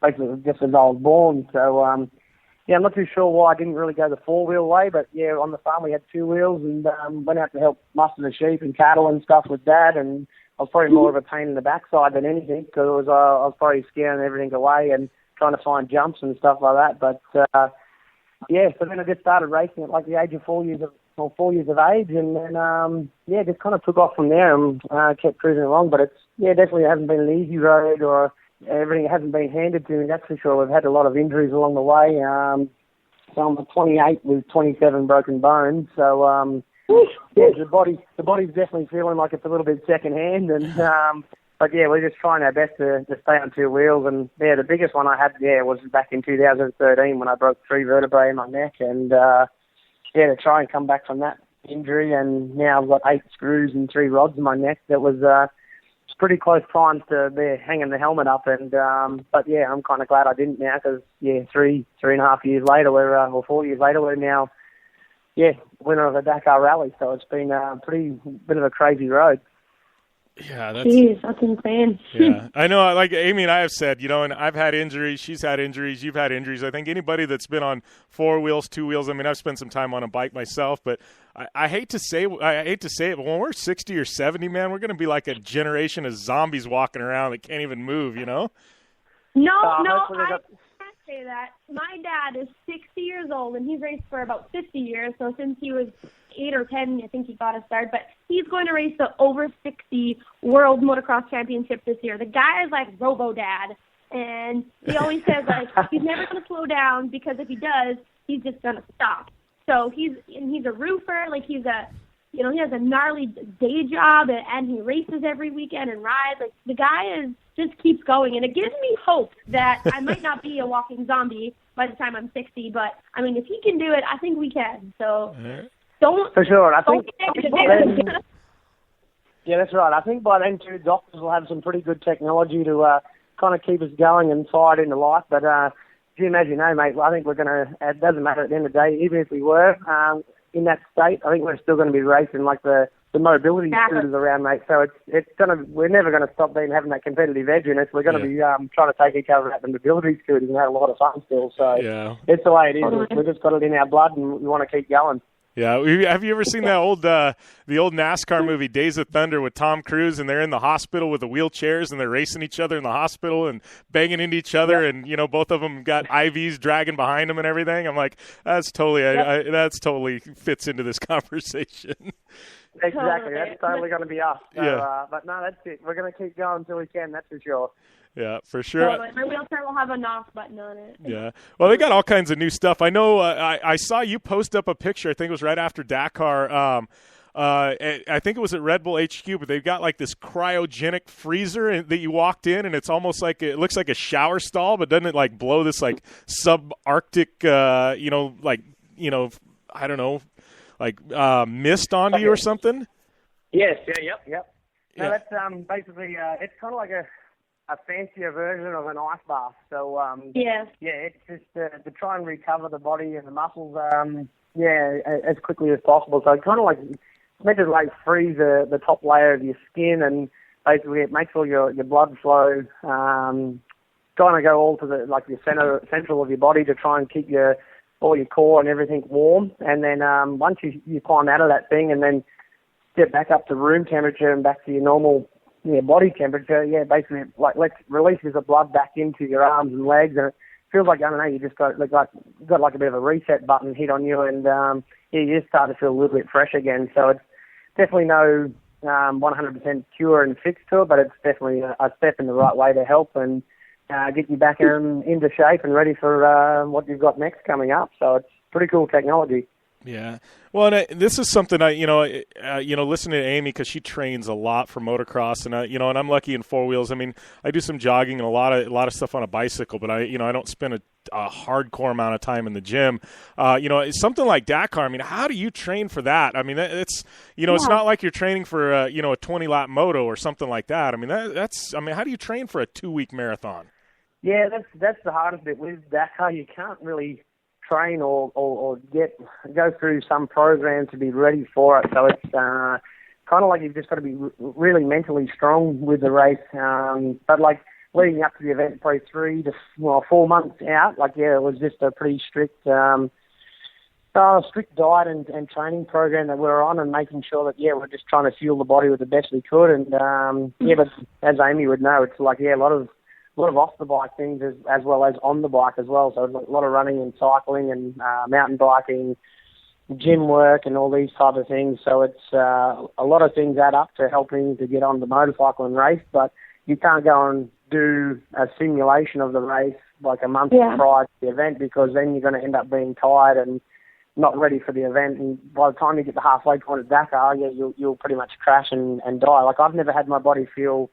basically just as I was born. So, I'm not too sure why I didn't really go the four-wheel way. But, on the farm we had two wheels and went out to help muster the sheep and cattle and stuff with Dad. And I was probably more of a pain in the backside than anything, because I was probably scaring everything away and trying to find jumps and stuff like that. But, so then I just started racing at like the age of 4 years of age, and then, just kind of took off from there and kept cruising along. But it's, definitely hasn't been an easy road, or everything hasn't been handed to me, that's for sure. We've had a lot of injuries along the way. So I'm 28 with 27 broken bones, so... the body's definitely feeling like it's a little bit secondhand, and but we're just trying our best to stay on two wheels. And the biggest one I had was back in 2013 when I broke 3 vertebrae in my neck, and to try and come back from that injury, and now I've got 8 screws and 3 rods in my neck. That was pretty close times to be hanging the helmet up, and but I'm kind of glad I didn't now, because 3.5 years later, or 4 years later, we're now. Winner of the Dakar Rally, so it's been a pretty bit of a crazy road. Yeah, that's insane. Yeah, I know. Like Amy and I have said, and I've had injuries. She's had injuries. You've had injuries. I think anybody that's been on 4 wheels, 2 wheels. I mean, I've spent some time on a bike myself, but I hate to say it, but when we're 60 or 70, man, we're going to be like a generation of zombies walking around that can't even move. No, say that. My dad is 60 years old, and he's raced for about 50 years, so since he was 8 or 10, I think he got a start, but he's going to race the over 60 World Motocross Championship this year. The guy is like Robo-Dad, and he always says, he's never going to slow down, because if he does, he's just going to stop. So he's a roofer, he has a gnarly day job, and he races every weekend and rides. The guy just keeps going, and it gives me hope that I might not be a walking zombie by the time I'm 60. But I mean, if he can do it, I think we can. So don't. For sure, I think. Yeah, that's right. I think by then too, doctors will have some pretty good technology to kind of keep us going and fight into life. But Jim, as you know, mate, I think we're going to. It doesn't matter at the end of the day, even if we were in that state, I think we're still going to be racing the mobility scooters around, mate. So we're never going to stop having that competitive edge in us. We're going to be trying to take each other out the mobility scooters and have a lot of fun still. So it's the way it is. We've just got it in our blood, and we want to keep going. Yeah, have you ever seen that old the old NASCAR movie Days of Thunder with Tom Cruise, and they're in the hospital with the wheelchairs, and they're racing each other in the hospital and banging into each other, and both of them got IVs dragging behind them and everything? I'm like, that's totally fits into this conversation. Exactly, that's totally going to be us. So, but no, that's it. We're going to keep going until we can, that's for sure. Yeah, for sure. My wheelchair will have a knock button on it. Yeah. Well, they got all kinds of new stuff. I know I saw you post up a picture, I think it was right after Dakar. I think it was at Red Bull HQ, but they've got this cryogenic freezer that you walked in, and it's almost it looks like a shower stall, but doesn't it blow this subarctic, I don't know, mist onto you or something? Yes. Yep. No, that's basically it's kind of like a fancier version of an ice bath. So it's just to try and recover the body and the muscles as quickly as possible. So it kind of it's meant to freeze the top layer of your skin, and basically it makes all your blood flow kind of go all to the your central of your body to try and keep all your core and everything warm. And then once you climb out of that thing and then step back up to room temperature and back to your normal body temperature, basically releases the blood back into your arms and legs, and it feels like, I don't know, you just got a bit of a reset button hit on you, and you just start to feel a little bit fresh again. So it's definitely no 100% cure and fix to it, but it's definitely a step in the right way to help and get you back into shape and ready for what you've got next coming up. So it's pretty cool technology. Yeah. Well, and this is something listening to Amy, because she trains a lot for motocross, and and I'm lucky in four wheels. I mean, I do some jogging and a lot of stuff on a bicycle, but I don't spend a hardcore amount of time in the gym. It's something like Dakar. I mean, how do you train for that? I mean, it's not like you're training for a 20-lap moto or something like that. I mean, how do you train for a 2-week marathon? Yeah, that's the hardest bit with Dakar. You can't really train or go through some program to be ready for it. So it's kind of like you've just got to be really mentally strong with the race. But like leading up to the event, probably 3 to 4 months out, it was just a pretty strict diet and training program that we're on, and making sure that we're just trying to fuel the body with the best we could. And but as Amy would know, it's a lot of off the bike things as well as on the bike as well. So a lot of running and cycling and mountain biking, gym work and all these type of things. So it's a lot of things add up to helping to get on the motorcycle and race, but you can't go and do a simulation of the race like a month prior to the event, because then you're going to end up being tired and not ready for the event. And by the time you get the halfway point at Dakar, you'll pretty much crash and die. Like, I've never had my body feel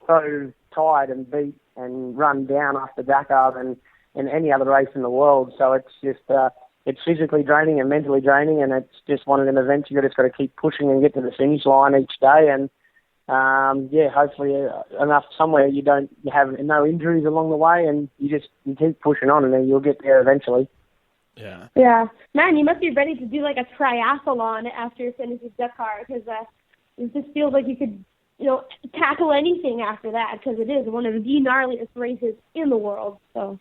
so tired and beat and run down after Dakar than in any other race in the world. So it's just it's physically draining and mentally draining, and it's just one of them events you just got to keep pushing and get to the finish line each day. And hopefully enough somewhere you have no injuries along the way, and you keep pushing on, and then you'll get there eventually. Yeah. Yeah, man, you must be ready to do like a triathlon after you finish Dakar, because it just feels like you could tackle anything after that, because it is one of the gnarliest races in the world. So,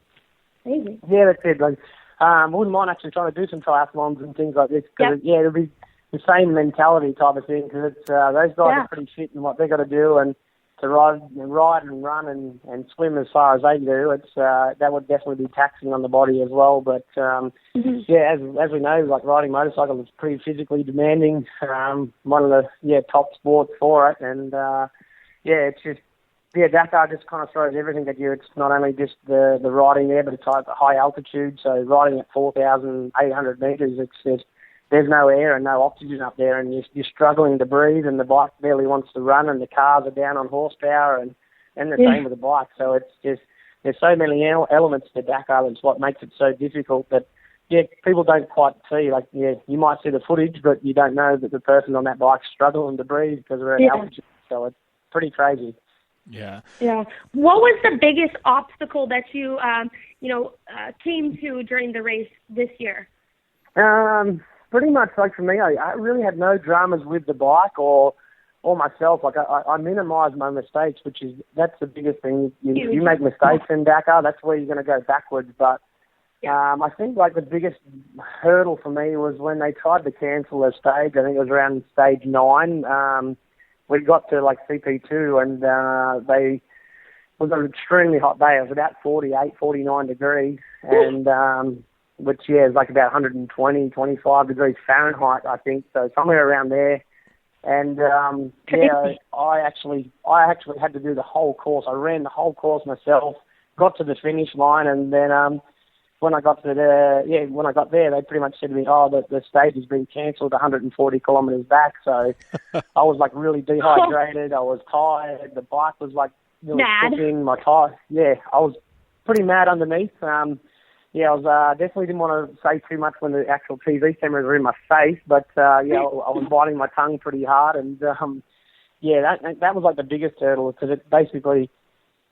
crazy. Yeah, that's it. Like, I wouldn't mind actually trying to do some triathlons and things like this, because it'll be the same mentality type of thing, because it's those guys are pretty fit in what they got to do, and to ride and run and swim as far as they do, it's that would definitely be taxing on the body as well. But as we know, like, riding motorcycle is pretty physically demanding. One of the top sports for it, and it's just Dakar just kind of throws everything at you. It's not only just the riding there, but it's at high altitude. So riding at 4,800 meters, there's no air and no oxygen up there, and you're struggling to breathe, and the bike barely wants to run, and the cars are down on horsepower, and the same with the bike. So it's just, there's so many elements to Dakar, and it's what makes it so difficult that, people don't quite see. Like, you might see the footage, but you don't know that the person on that bike's struggling to breathe because they're at altitude. So it's pretty crazy. Yeah. Yeah. What was the biggest obstacle that you, came to during the race this year? Pretty much, like, for me, I really had no dramas with the bike or myself. Like, I minimise my mistakes, that's the biggest thing. You make mistakes in Dakar, that's where you're going to go backwards. But I think, like, the biggest hurdle for me was when they tried to cancel a stage. I think it was around stage 9. We got to, like, CP2, and it was an extremely hot day. It was about 48, 49 degrees, and which is like about 120, 25 degrees Fahrenheit, I think. So somewhere around there. And I actually had to do the whole course. I ran the whole course myself, got to the finish line, and then when I got there, they pretty much said to me, the stage has been cancelled 140 kilometres back. So I was, like, really dehydrated. I was tired. The bike was, like, really cooking. My tire, I was pretty mad underneath. I was definitely didn't want to say too much when the actual TV cameras were in my face, but I was biting my tongue pretty hard, and that was, like, the biggest hurdle, because it basically,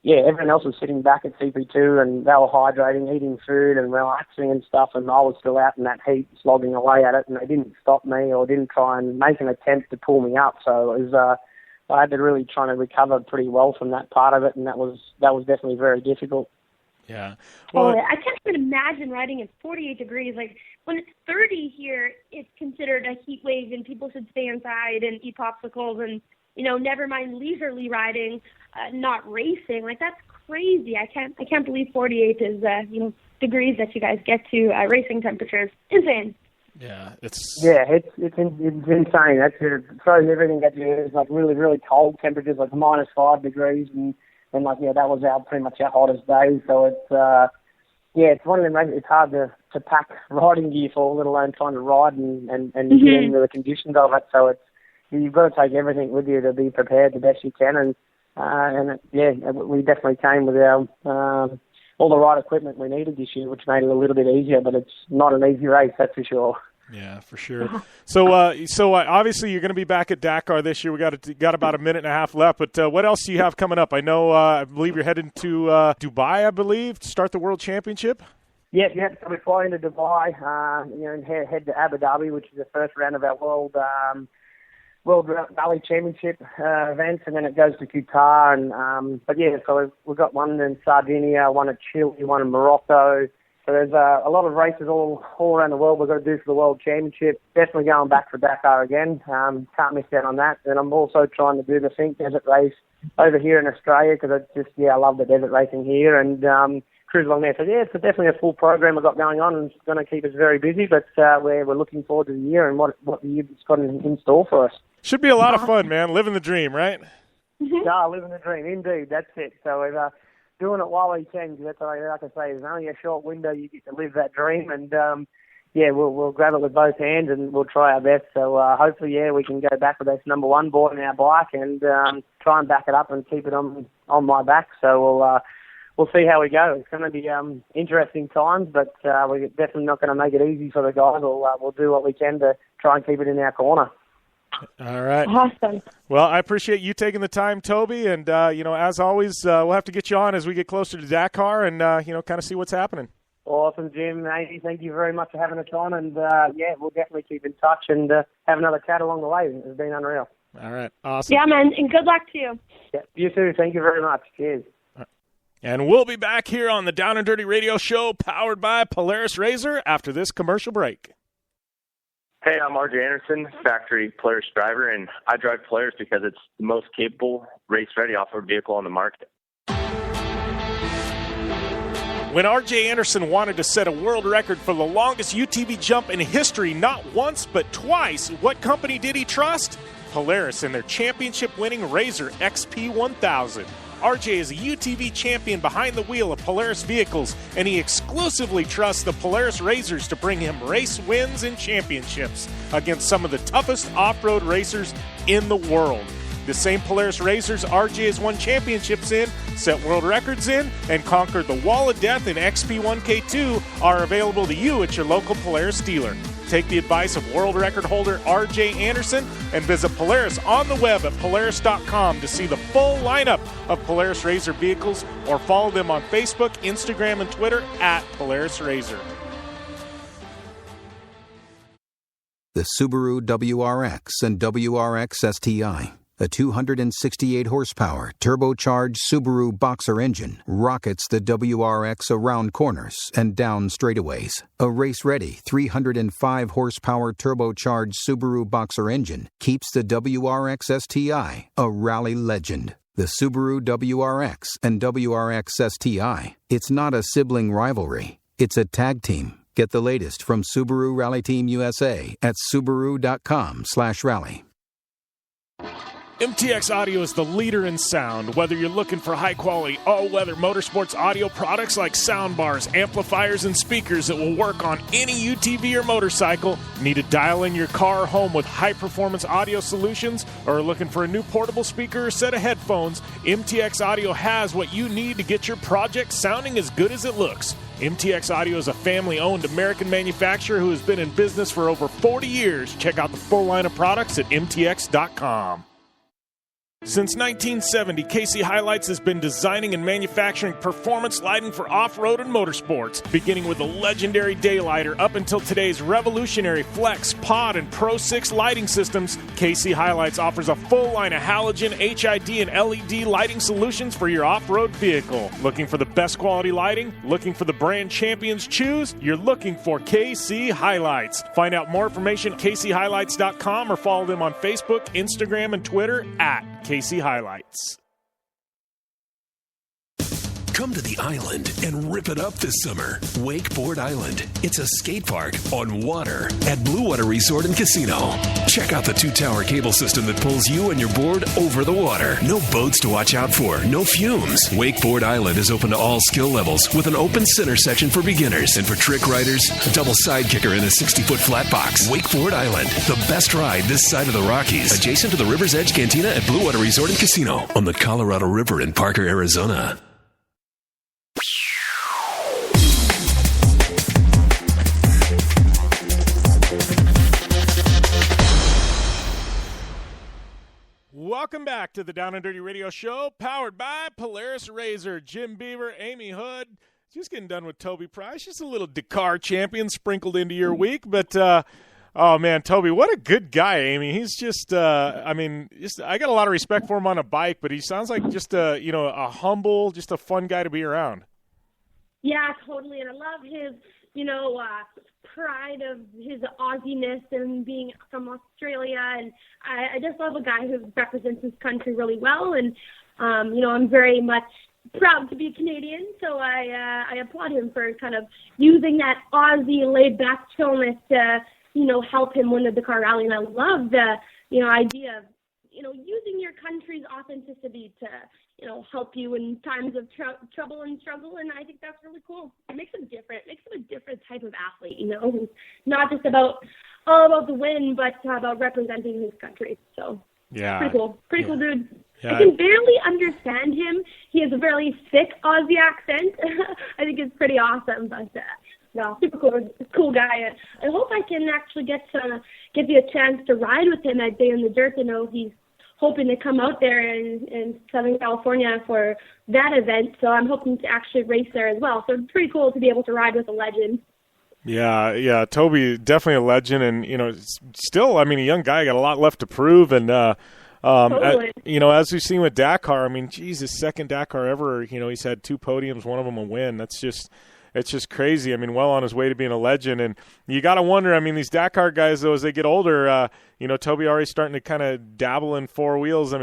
everyone else was sitting back at CP2, and they were hydrating, eating food and relaxing and stuff, and I was still out in that heat slogging away at it, and they didn't stop me or didn't try and make an attempt to pull me up. So it was I had to really try to recover pretty well from that part of it, and that was definitely very difficult. Yeah. Well, I can't even imagine riding at 48 degrees. Like, when it's 30 here, it's considered a heat wave, and people should stay inside and eat popsicles and, never mind leisurely riding, not racing. Like, that's crazy. I can't believe 48 is, degrees that you guys get to, racing temperatures. Insane. Yeah, it's insane. It throws everything at you. It's like really, really cold temperatures, like -5 degrees, and like that was pretty much our hottest day. So it's it's one of them. It's hard to pack riding gear for, let alone trying to ride and get into the conditions of it. So you've got to take everything with you to be prepared the best you can. And we definitely came with our all the right equipment we needed this year, which made it a little bit easier. But it's not an easy race, that's for sure. Yeah, for sure. So obviously you're going to be back at Dakar this year. We got about a minute and a half left. But what else do you have coming up? I know, I believe you're heading to Dubai, I believe, to start the World Championship. Yeah. So we fly into Dubai, and head to Abu Dhabi, which is the first round of our World Rally Championship events, and then it goes to Qatar. And so we've got one in Sardinia, one at Chile, one in Morocco. So there's a lot of races all around the world we've got to do for the World Championship. Definitely going back for Dakar again. Can't miss out on that. And I'm also trying to do the Think Desert race over here in Australia because I love the desert racing here and cruise along there. So it's definitely a full program we've got going on, and it's going to keep us very busy. But we're looking forward to the year and what the year's got in store for us. Should be a lot of fun, man. Living the dream, right? Living the dream, indeed. That's it. So we're doing it while we can, because that's like I say, there's only a short window you get to live that dream, and we'll grab it with both hands and we'll try our best. So hopefully, we can go back with this number one board in our bike and try and back it up and keep it on my back. So we'll see how we go. It's going to be interesting times, but we're definitely not going to make it easy for the guys. We'll do what we can to try and keep it in our corner. All right. Awesome. Well, I appreciate you taking the time, Toby, and as always, we'll have to get you on as we get closer to Dakar and kind of see what's happening. Awesome, Jim. Matey, thank you very much for having us on, and we'll definitely keep in touch and have another chat along the way. It's been unreal. All right. Awesome. Yeah, man, and good luck to you. Yeah, you too. Thank you very much. Cheers. And we'll be back here on the Down and Dirty Radio Show, powered by Polaris RZR, after this commercial break. Hey, I'm RJ Anderson, factory Polaris driver, and I drive Polaris because it's the most capable, race-ready off-road vehicle on the market. When RJ Anderson wanted to set a world record for the longest UTV jump in history, not once but twice, what company did he trust? Polaris and their championship-winning RZR XP1000. RJ is a UTV champion behind the wheel of Polaris vehicles, and he exclusively trusts the Polaris RZRs to bring him race wins and championships against some of the toughest off-road racers in the world. The same Polaris RZRs RJ has won championships in, set world records in, and conquered the Wall of Death in XP1K2 are available to you at your local Polaris dealer. Take the advice of world record holder RJ Anderson and visit Polaris on the web at Polaris.com to see the full lineup of Polaris RZR vehicles, or follow them on Facebook, Instagram, and Twitter at Polaris RZR. The Subaru WRX and WRX STI. A 268 horsepower turbocharged Subaru Boxer engine rockets the WRX around corners and down straightaways. A race-ready 305 horsepower turbocharged Subaru Boxer engine keeps the WRX STI a rally legend. The Subaru WRX and WRX STI. It's not a sibling rivalry. It's a tag team. Get the latest from Subaru Rally Team USA at Subaru.com/rally. MTX Audio is the leader in sound. Whether you're looking for high-quality, all-weather motorsports audio products like soundbars, amplifiers, and speakers that will work on any UTV or motorcycle, need to dial in your car or home with high-performance audio solutions, or are looking for a new portable speaker or set of headphones, MTX Audio has what you need to get your project sounding as good as it looks. MTX Audio is a family-owned American manufacturer who has been in business for over 40 years. Check out the full line of products at MTX.com. Since 1970, KC Highlights has been designing and manufacturing performance lighting for off-road and motorsports, beginning with the legendary Daylighter up until today's revolutionary Flex, Pod, and Pro 6 lighting systems. KC Highlights offers a full line of halogen, HID, and LED lighting solutions for your off-road vehicle. Looking for the best quality lighting? Looking for the brand champions choose? You're looking for KC Highlights. Find out more information at kchighlights.com or follow them on Facebook, Instagram, and Twitter at KC Highlights. Come to the island and rip it up this summer. Wakeboard Island. It's a skate park on water at Blue Water Resort and Casino. Check out the 2-tower cable system that pulls you and your board over the water. No boats to watch out for. No fumes. Wakeboard Island is open to all skill levels with an open center section for beginners and for trick riders, a double side kicker in a 60-foot flat box. Wakeboard Island, the best ride this side of the Rockies. Adjacent to the River's Edge Cantina at Blue Water Resort and Casino on the Colorado River in Parker, Arizona. Welcome back to the Down and Dirty Radio Show, powered by Polaris Razor. Jim Beaver, Amy Houde. Just getting done with Toby Price. Just a little Dakar champion sprinkled into your week. But, oh, man, Toby, what a good guy, Amy. He's just, I got a lot of respect for him on a bike, but he sounds like just a humble, just a fun guy to be around. Yeah, totally. And I love his, pride of his Aussie-ness and being from Australia. And I just love a guy who represents his country really well. And, I'm very much proud to be Canadian, so I applaud him for kind of using that Aussie laid-back chillness to, help him win the Dakar Rally. And I love the, idea of, using your country's authenticity to, help you in times of trouble and struggle. And I think that's really cool. It makes him different. It makes him a different type of athlete, who's not just all about the win, but about representing his country. So yeah, pretty cool. Pretty cool dude. Yeah. I can barely understand him. He has a very thick Aussie accent. I think it's pretty awesome, but no, super cool guy. I hope I can actually get you a chance to ride with him that day in the dirt. I know he's hoping to come out there in Southern California for that event, so I'm hoping to actually race there as well. So it's pretty cool to be able to ride with a legend. Yeah, Toby, definitely a legend, and still, a young guy, got a lot left to prove, and totally. As we've seen with Dakar, his second Dakar ever. He's had 2 podiums, one of them a win. It's just crazy. Well on his way to being a legend. And you got to wonder, these Dakar guys, though, as they get older, Toby already starting to kind of dabble in 4 wheels.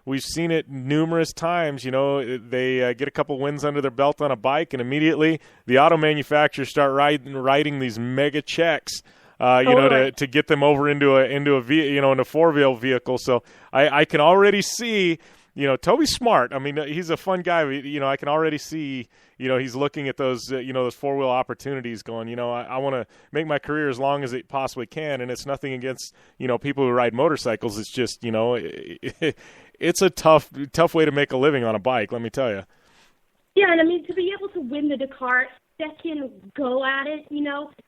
We've seen it numerous times. They get a couple wins under their belt on a bike, and immediately the auto manufacturers start writing these mega checks, to get them over into a 4-wheel vehicle. So I can already see, Toby's smart. He's a fun guy. I can already see, he's looking at those, those 4-wheel opportunities going, I want to make my career as long as it possibly can. And it's nothing against, people who ride motorcycles. It's just, it's a tough way to make a living on a bike, let me tell you. Yeah, and to be able to win the Dakar second go at it,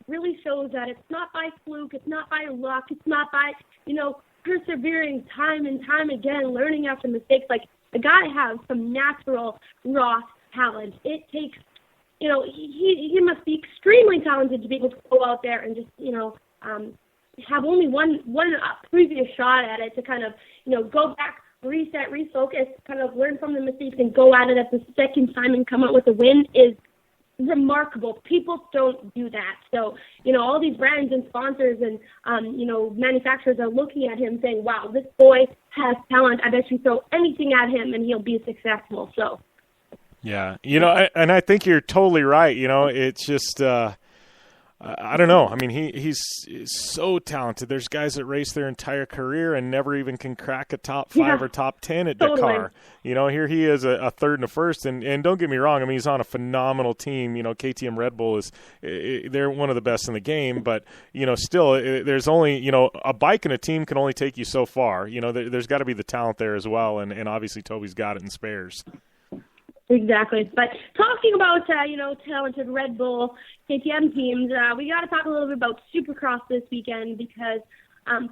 really shows that it's not by fluke, it's not by luck, it's not by, persevering time and time again, learning after mistakes. Like, the guy has some natural, raw talent. It takes, he must be extremely talented to be able to go out there and just, have only one previous shot at it to kind of, go back, reset, refocus, kind of learn from the mistakes and go at it at the second time and come out with a win is remarkable. People don't do that. So, all these brands and sponsors and, manufacturers are looking at him saying, wow, this boy has talent. I bet you throw anything at him and he'll be successful. So, yeah, and I think you're totally right. It's just, I don't know. He's so talented. There's guys that race their entire career and never even can crack a top 5 or top 10 at Dakar. Here he is a third and a first. And don't get me wrong. He's on a phenomenal team. KTM Red Bull they're one of the best in the game. But, still, there's only, a bike and a team can only take you so far. There's got to be the talent there as well. And obviously Toby's got it in spares. Exactly. But talking about, talented Red Bull KTM teams, we got to talk a little bit about Supercross this weekend because, on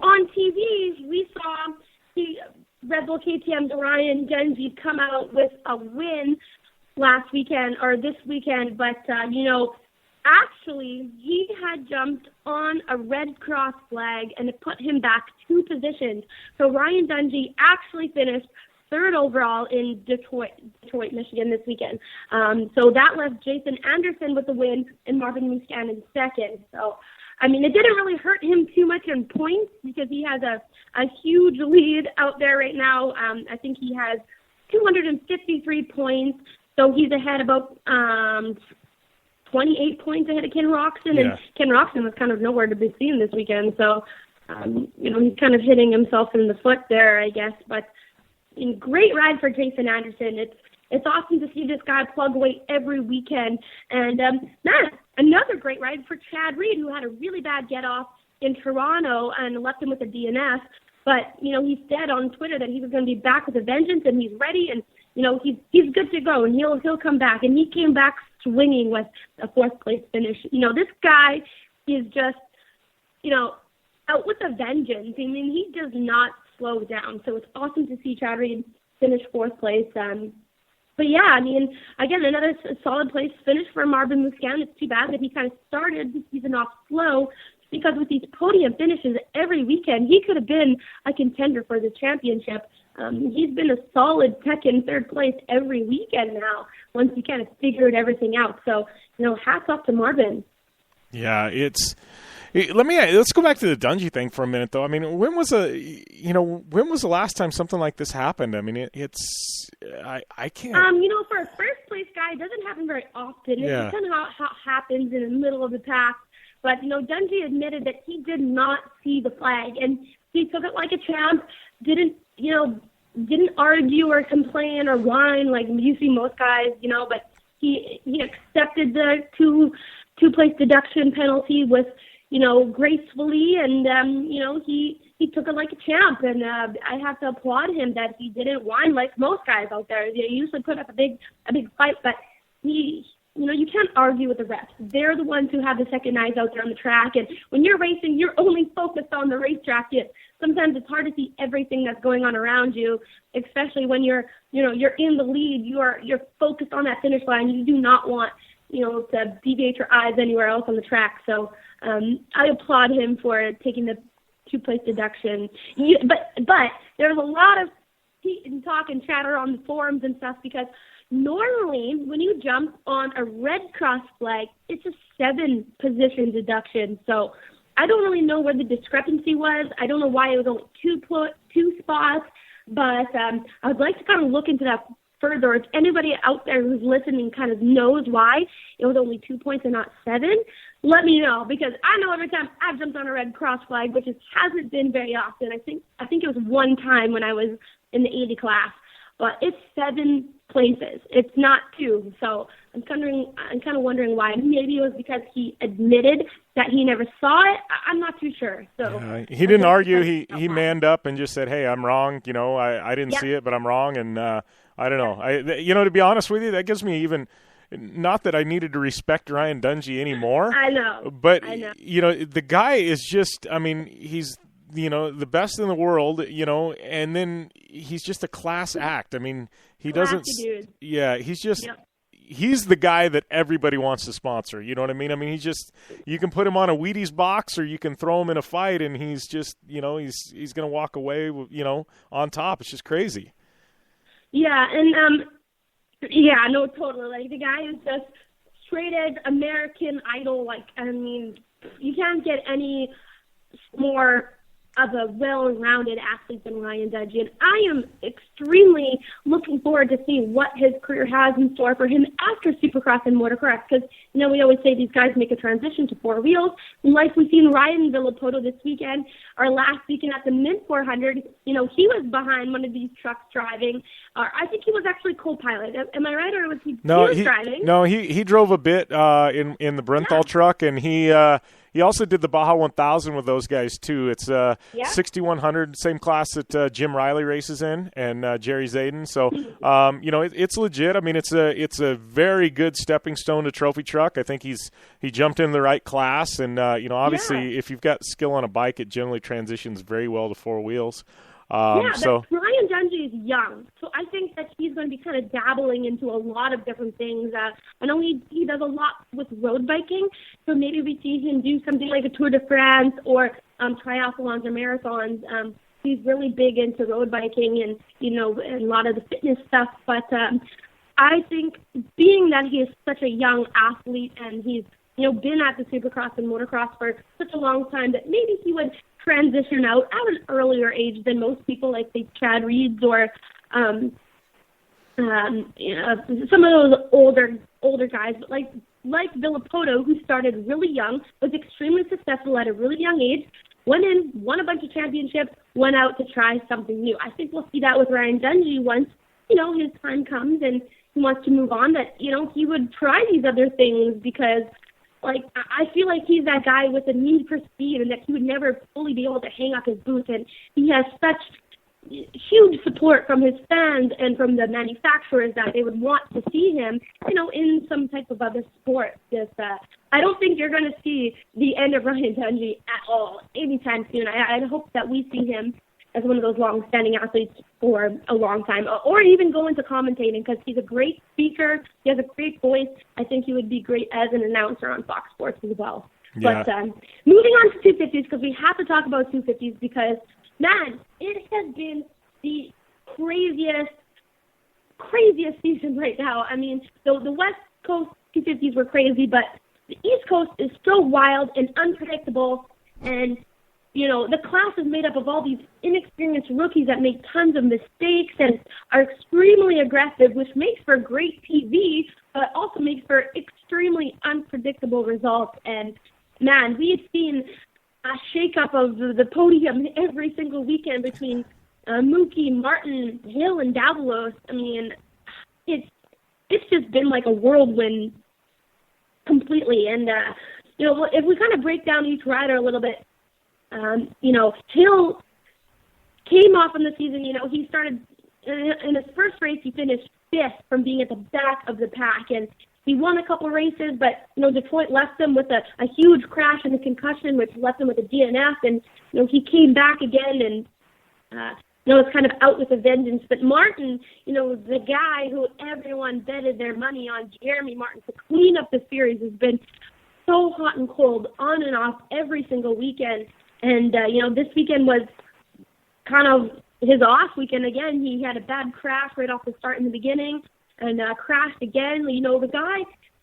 TV, we saw the Red Bull KTM's Ryan Dungey come out with a win last weekend or this weekend. But, actually, he had jumped on a Red Cross flag and it put him back 2 positions. So Ryan Dungey actually finished 3rd overall in Detroit, Michigan this weekend. So that left Jason Anderson with the win and Marvin Musquin in 2nd. So, it didn't really hurt him too much in points because he has a huge lead out there right now. I think he has 253 points. So he's ahead about 28 points ahead of Ken Roxon, and Ken Roxon was kind of nowhere to be seen this weekend. So, he's kind of hitting himself in the foot there, I guess. But great ride for Jason Anderson. It's awesome to see this guy plug away every weekend. And another great ride for Chad Reed, who had a really bad get-off in Toronto and left him with a DNF. But, he said on Twitter that he was going to be back with a vengeance, and he's ready, and, he's good to go, and he'll come back. And he came back swinging with a fourth-place finish. This guy is just, out with a vengeance. I mean, he does not slow down. So it's awesome to see Chad Reed finish fourth place. But yeah, I mean, again, another solid place finish for Marvin Musquin. It's too bad that he kind of started the season off slow, because with these podium finishes every weekend, he could have been a contender for the championship. He's been a solid second, third place every weekend now, once he kind of figured everything out. So, hats off to Marvin. Yeah, let's go back to the Dungey thing for a minute, though. I mean, when was the last time something like this happened? I mean, I can't. For a first place guy, it doesn't happen very often. Yeah. It's kind of how it happens in the middle of the pack. But Dungey admitted that he did not see the flag, and he took it like a champ. Didn't argue or complain or whine like you see most guys, but he accepted the two place deduction penalty with, gracefully, and he took it like a champ, and I have to applaud him that he didn't whine like most guys out there. They usually put up a big fight, but you can't argue with the refs. They're the ones who have the second eyes out there on the track, and when you're racing, you're only focused on the racetrack. Sometimes it's hard to see everything that's going on around you, especially when you're in the lead. You're focused on that finish line. You do not want, to deviate your eyes anywhere else on the track. So I applaud him for taking the two-place deduction. But there's a lot of heat and talk and chatter on the forums and stuff, because normally when you jump on a red cross flag, it's a 7-position deduction. So I don't really know where the discrepancy was. I don't know why it was only two spots, but I would like to kind of look into that further. If anybody out there who's listening kind of knows why it was only 2 points and not 7, let me know, because I know every time I've jumped on a red cross flag, which hasn't been very often. I think it was one time when I was in the 80 class, but it's 7 places. It's not 2. So I'm kind of wondering why. Maybe it was because he admitted that he never saw it. I'm not too sure. So he didn't argue. He manned up and just said, "Hey, I'm wrong. I didn't see it, but I'm wrong." And I don't know. To be honest with you, that gives me even. Not that I needed to respect Ryan Dungey anymore. I know. But the guy is just. I mean, he's the best in the world. And then he's just a class act. I mean, he doesn't. Dude. Yeah, he's just. Yep. He's the guy that everybody wants to sponsor. You know what I mean? I mean, you can put him on a Wheaties box, or you can throw him in a fight, and he's just, he's going to walk away, on top. It's just crazy. Yeah, and yeah, no, totally. Like, the guy is just straight edge American Idol. Like, I mean, you can't get any more of a well-rounded athlete than Ryan Dungey, and I am extremely looking forward to seeing what his career has in store for him after Supercross and Motocross, because, we always say these guys make a transition to 4 wheels, and like we've seen Ryan Villapoto this weekend, or last weekend at the Mint 400, he was behind one of these trucks driving, or I think he was actually co-pilot. Am I right, or was he driving? No, he drove a bit in the Brenthal truck, and he also did the Baja 1000 with those guys, too. It's 6100, same class that Jim Riley races in, and Jerry Zayden. So, it's legit. I mean, it's a very good stepping stone to trophy truck. I think he jumped in the right class, and obviously, if you've got skill on a bike, it generally transitions very well to 4 wheels. Ryan Dungey is young, so I think that he's going to be kind of dabbling into a lot of different things. I know he does a lot with road biking, so maybe we see him do something like a Tour de France or triathlons or marathons. He's really big into road biking and, and a lot of the fitness stuff. But I think being that he is such a young athlete and he's, been at the Supercross and Motocross for such a long time, that maybe he would transition out at an earlier age than most people, like say Chad Reeds or some of those older guys, but like Villapoto, who started really young, was extremely successful at a really young age, went in, won a bunch of championships, went out to try something new. I think we'll see that with Ryan Dungey once, his time comes and he wants to move on, that, he would try these other things, because, I feel like he's that guy with a need for speed and that he would never fully be able to hang up his boots, and he has such huge support from his fans and from the manufacturers that they would want to see him, in some type of other sport. I don't think you're going to see the end of Ryan Dungey at all anytime soon. I hope that we see him as one of those long-standing athletes for a long time, or even go into commentating, because he's a great speaker. He has a great voice. I think he would be great as an announcer on Fox Sports as well. Yeah. But moving on to 250s, because we have to talk about 250s, because, man, it has been the craziest season right now. I mean, the West Coast 250s were crazy, but the East Coast is so wild and unpredictable, and the class is made up of all these inexperienced rookies that make tons of mistakes and are extremely aggressive, which makes for great TV, but also makes for extremely unpredictable results. And, man, we've seen a shake-up of the podium every single weekend between Mookie, Martin, Hill, and Davalos. I mean, it's just been like a whirlwind completely. And, if we kind of break down each rider a little bit, Hill came off in the season, he started in his first race, he finished 5th from being at the back of the pack, and he won a couple races, but, Detroit left him with a huge crash and a concussion, which left him with a DNF, and, he came back again, and, it's kind of out with a vengeance. But Martin, the guy who everyone betted their money on, Jeremy Martin, to clean up the series, has been so hot and cold, on and off every single weekend. And, this weekend was kind of his off weekend again. He had a bad crash right off the start in the beginning and crashed again. The guy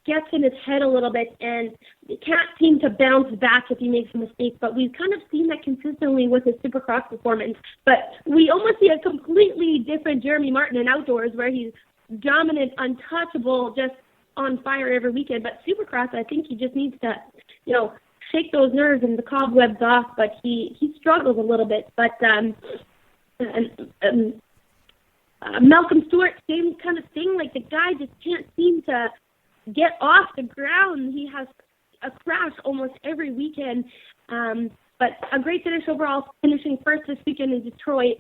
gets in his head a little bit and can't seem to bounce back if he makes a mistake. But we've kind of seen that consistently with his Supercross performance. But we almost see a completely different Jeremy Martin in outdoors, where he's dominant, untouchable, just on fire every weekend. But Supercross, I think he just needs to, shake those nerves and the cobwebs off, but he struggles a little bit. But Malcolm Stewart, same kind of thing. Like, the guy just can't seem to get off the ground. He has a crash almost every weekend. But a great finish overall, finishing first this weekend in Detroit.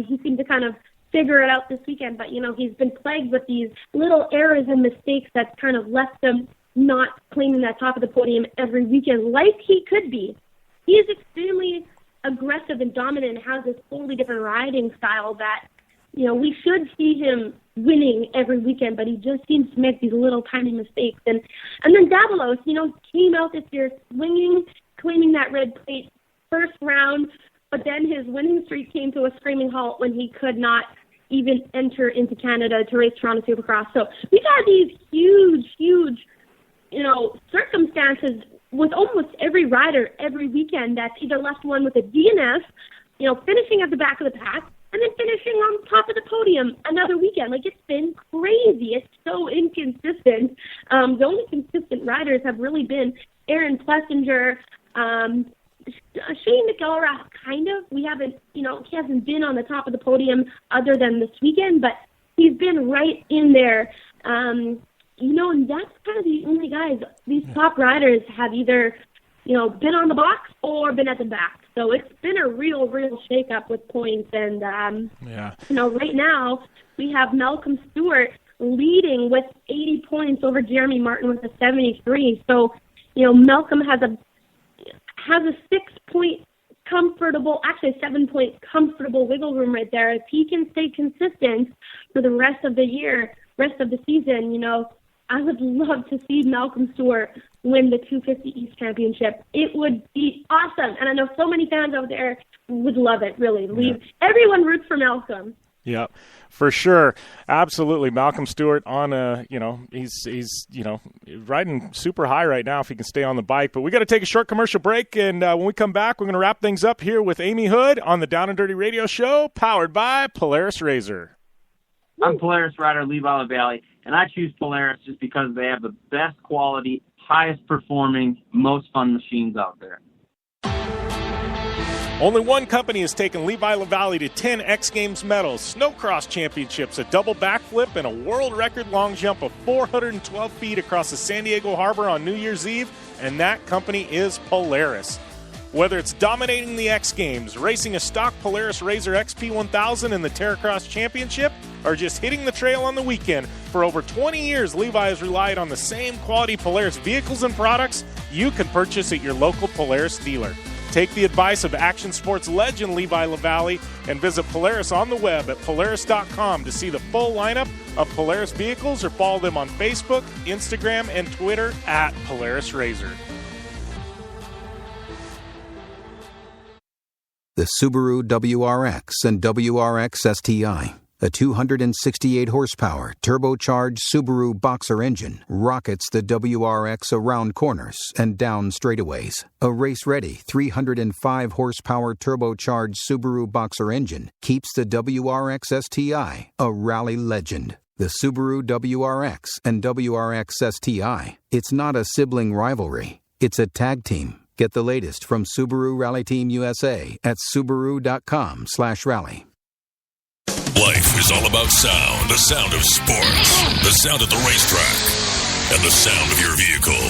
He seemed to kind of figure it out this weekend, but, he's been plagued with these little errors and mistakes that kind of left him not claiming that top of the podium every weekend like he could be. He is extremely aggressive and dominant and has this totally different riding style that, we should see him winning every weekend, but he just seems to make these little tiny mistakes. And then Davalos, came out this year swinging, claiming that red plate first round, but then his winning streak came to a screaming halt when he could not even enter into Canada to race Toronto Supercross. So we've had these huge, circumstances with almost every rider every weekend that's either left one with a DNF, finishing at the back of the pack, and then finishing on top of the podium another weekend. Like, it's been crazy. It's so inconsistent. The only consistent riders have really been Aaron Plessinger, Shane McElrath, kind of. We haven't, he hasn't been on the top of the podium other than this weekend, but he's been right in there. And that's kind of the only guys. These top riders have either, been on the box or been at the back. So it's been a real shake-up with points. And, right now we have Malcolm Stewart leading with 80 points over Jeremy Martin with a 73. So, Malcolm has a 6-point comfortable, actually 7-point comfortable wiggle room right there. If he can stay consistent for the rest of the year, rest of the season, I would love to see Malcolm Stewart win the 250 East Championship. It would be awesome. And I know so many fans out there would love it, really. Everyone roots for Malcolm. Yeah, for sure. Absolutely. Malcolm Stewart on he's riding super high right now if he can stay on the bike. But we got to take a short commercial break, and when we come back, we're going to wrap things up here with Amy Houde on the Down and Dirty Radio Show, powered by Polaris Razor. I'm Polaris rider Levi Valley, and I choose Polaris just because they have the best quality, highest performing, most fun machines out there. Only one company has taken Levi LaValle to 10 X Games medals, Snocross championships, a double backflip, and a world record long jump of 412 feet across the San Diego Harbor on New Year's Eve, and that company is Polaris. Whether it's dominating the X Games, racing a stock Polaris RZR XP1000 in the Terracross Championship, or just hitting the trail on the weekend, for over 20 years, Levi has relied on the same quality Polaris vehicles and products you can purchase at your local Polaris dealer. Take the advice of action sports legend Levi LaValle and visit Polaris on the web at Polaris.com to see the full lineup of Polaris vehicles, or follow them on Facebook, Instagram, and Twitter at Polaris RZR. The Subaru WRX and WRX STI, a 268 horsepower turbocharged Subaru Boxer engine, rockets the WRX around corners and down straightaways. A race-ready 305 horsepower turbocharged Subaru Boxer engine keeps the WRX STI a rally legend. The Subaru WRX and WRX STI, it's not a sibling rivalry, it's a tag team. Get the latest from Subaru Rally Team USA at Subaru.com/rally. Life is all about sound, the sound of sports, the sound at the racetrack, and the sound of your vehicle.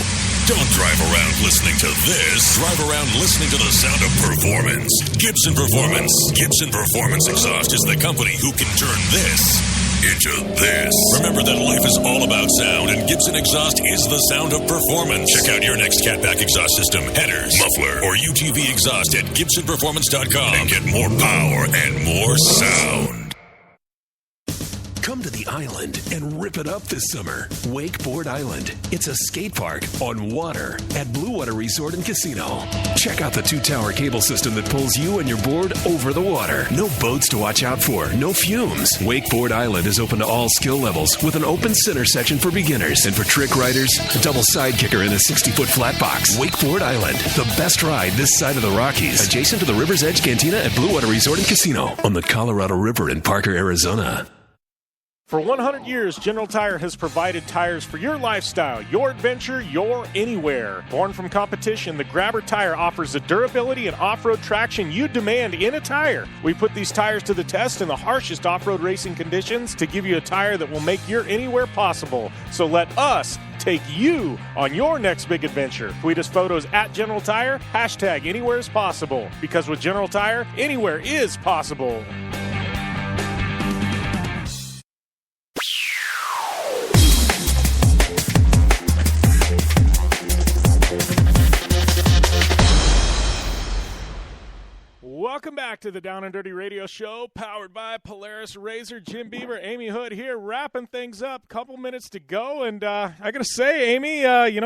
Don't drive around listening to this. Drive around listening to the sound of performance. Gibson Performance. Gibson Performance Exhaust is the company who can turn this into this. Remember that life is all about sound, and Gibson Exhaust is the sound of performance. Check out your next catback exhaust system, headers, muffler, or UTV exhaust at GibsonPerformance.com and get more power and more sound. Come to the island and rip it up this summer. Wakeboard Island. It's a skate park on water at Blue Water Resort and Casino. Check out the 2-tower cable system that pulls you and your board over the water. No boats to watch out for, no fumes. Wakeboard Island is open to all skill levels with an open center section for beginners. And for trick riders, a double side kicker in a 60-foot flat box. Wakeboard Island, the best ride this side of the Rockies. Adjacent to the River's Edge Cantina at Blue Water Resort and Casino on the Colorado River in Parker, Arizona. For 100 years, General Tire has provided tires for your lifestyle, your adventure, your anywhere. Born from competition, the Grabber tire offers the durability and off-road traction you demand in a tire. We put these tires to the test in the harshest off-road racing conditions to give you a tire that will make your anywhere possible. So let us take you on your next big adventure. Tweet us photos at General Tire, hashtag anywhere is possible. Because with General Tire, anywhere is possible. Welcome back to the Down and Dirty Radio Show, powered by Polaris RZR. Jim Beaver, Amy Houde here, wrapping things up. Couple minutes to go, and I got to say, Amy,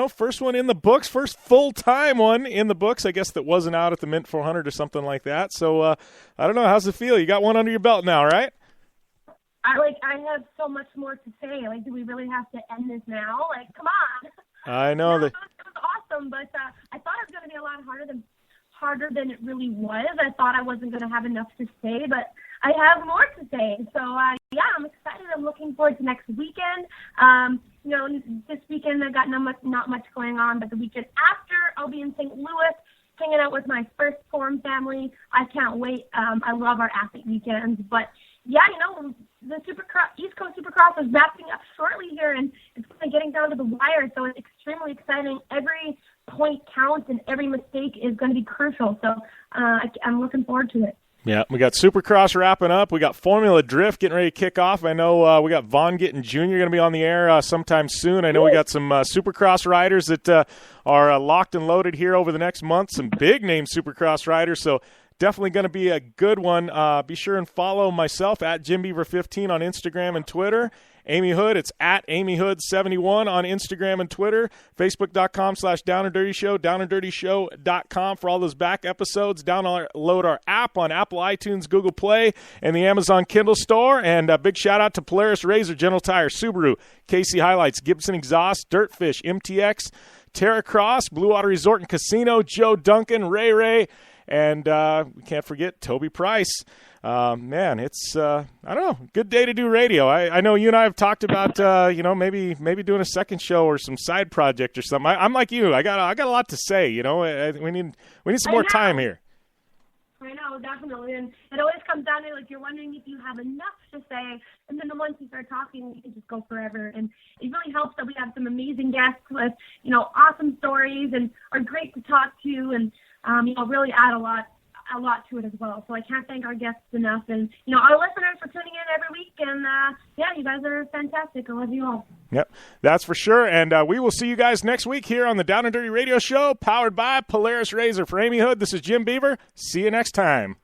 first one in the books, first full-time one in the books. I guess that wasn't out at the Mint 400 or something like that. So I don't know, how's it feel? You got one under your belt now, right? I have so much more to say. Like, do we really have to end this now? Like, come on. I know that. It was awesome, but I thought it was going to be a lot harder than it really was. I thought I wasn't going to have enough to say, but I have more to say. So, I'm excited. I'm looking forward to next weekend. This weekend I've got not much going on, but the weekend after I'll be in St. Louis hanging out with my first Forum family. I can't wait. I love our athlete weekends. But, the Supercross, East Coast Supercross is wrapping up shortly here, and it's kind of getting down to the wire, so it's extremely exciting. Every point counts, and every mistake is going to be crucial, so I'm looking forward to it. Yeah, we got Supercross wrapping up. We got Formula Drift getting ready to kick off. I know we got Vaughn Gittin Jr. going to be on the air sometime soon. I know we got some Supercross riders that are locked and loaded here over the next month, some big-name Supercross riders, so definitely going to be a good one. Be sure and follow myself at JimBeaver15 on Instagram and Twitter. Amy Houde, it's at AmyHoude71 on Instagram and Twitter. Facebook.com/DownAndDirtyShow, DownAndDirtyShow.com for all those back episodes. Download our app on Apple iTunes, Google Play, and the Amazon Kindle store. And a big shout out to Polaris RZR, General Tire, Subaru, KC Highlights, Gibson Exhaust, DirtFish, MTX, Terracross, Blue Water Resort and Casino, Joe Duncan, Ray, and we can't forget Toby Price. Man, it's I don't know, good day to do radio. I know you and I have talked about maybe doing a second show or some side project or something. I'm like you. I got a lot to say. We need some more time here. I know, definitely. And it always comes down to, like, you're wondering if you have enough to say, and then once you start talking, you can just go forever. And it really helps that we have some amazing guests with, awesome stories and are great to talk to and, really add a lot to it as well. So I can't thank our guests enough. And, our listeners for tuning in every week. And, you guys are fantastic. I love you all. Yep, that's for sure. And we will see you guys next week here on the Down and Dirty Radio Show, powered by Polaris Razor. For Amy Houde, this is Jim Beaver. See you next time.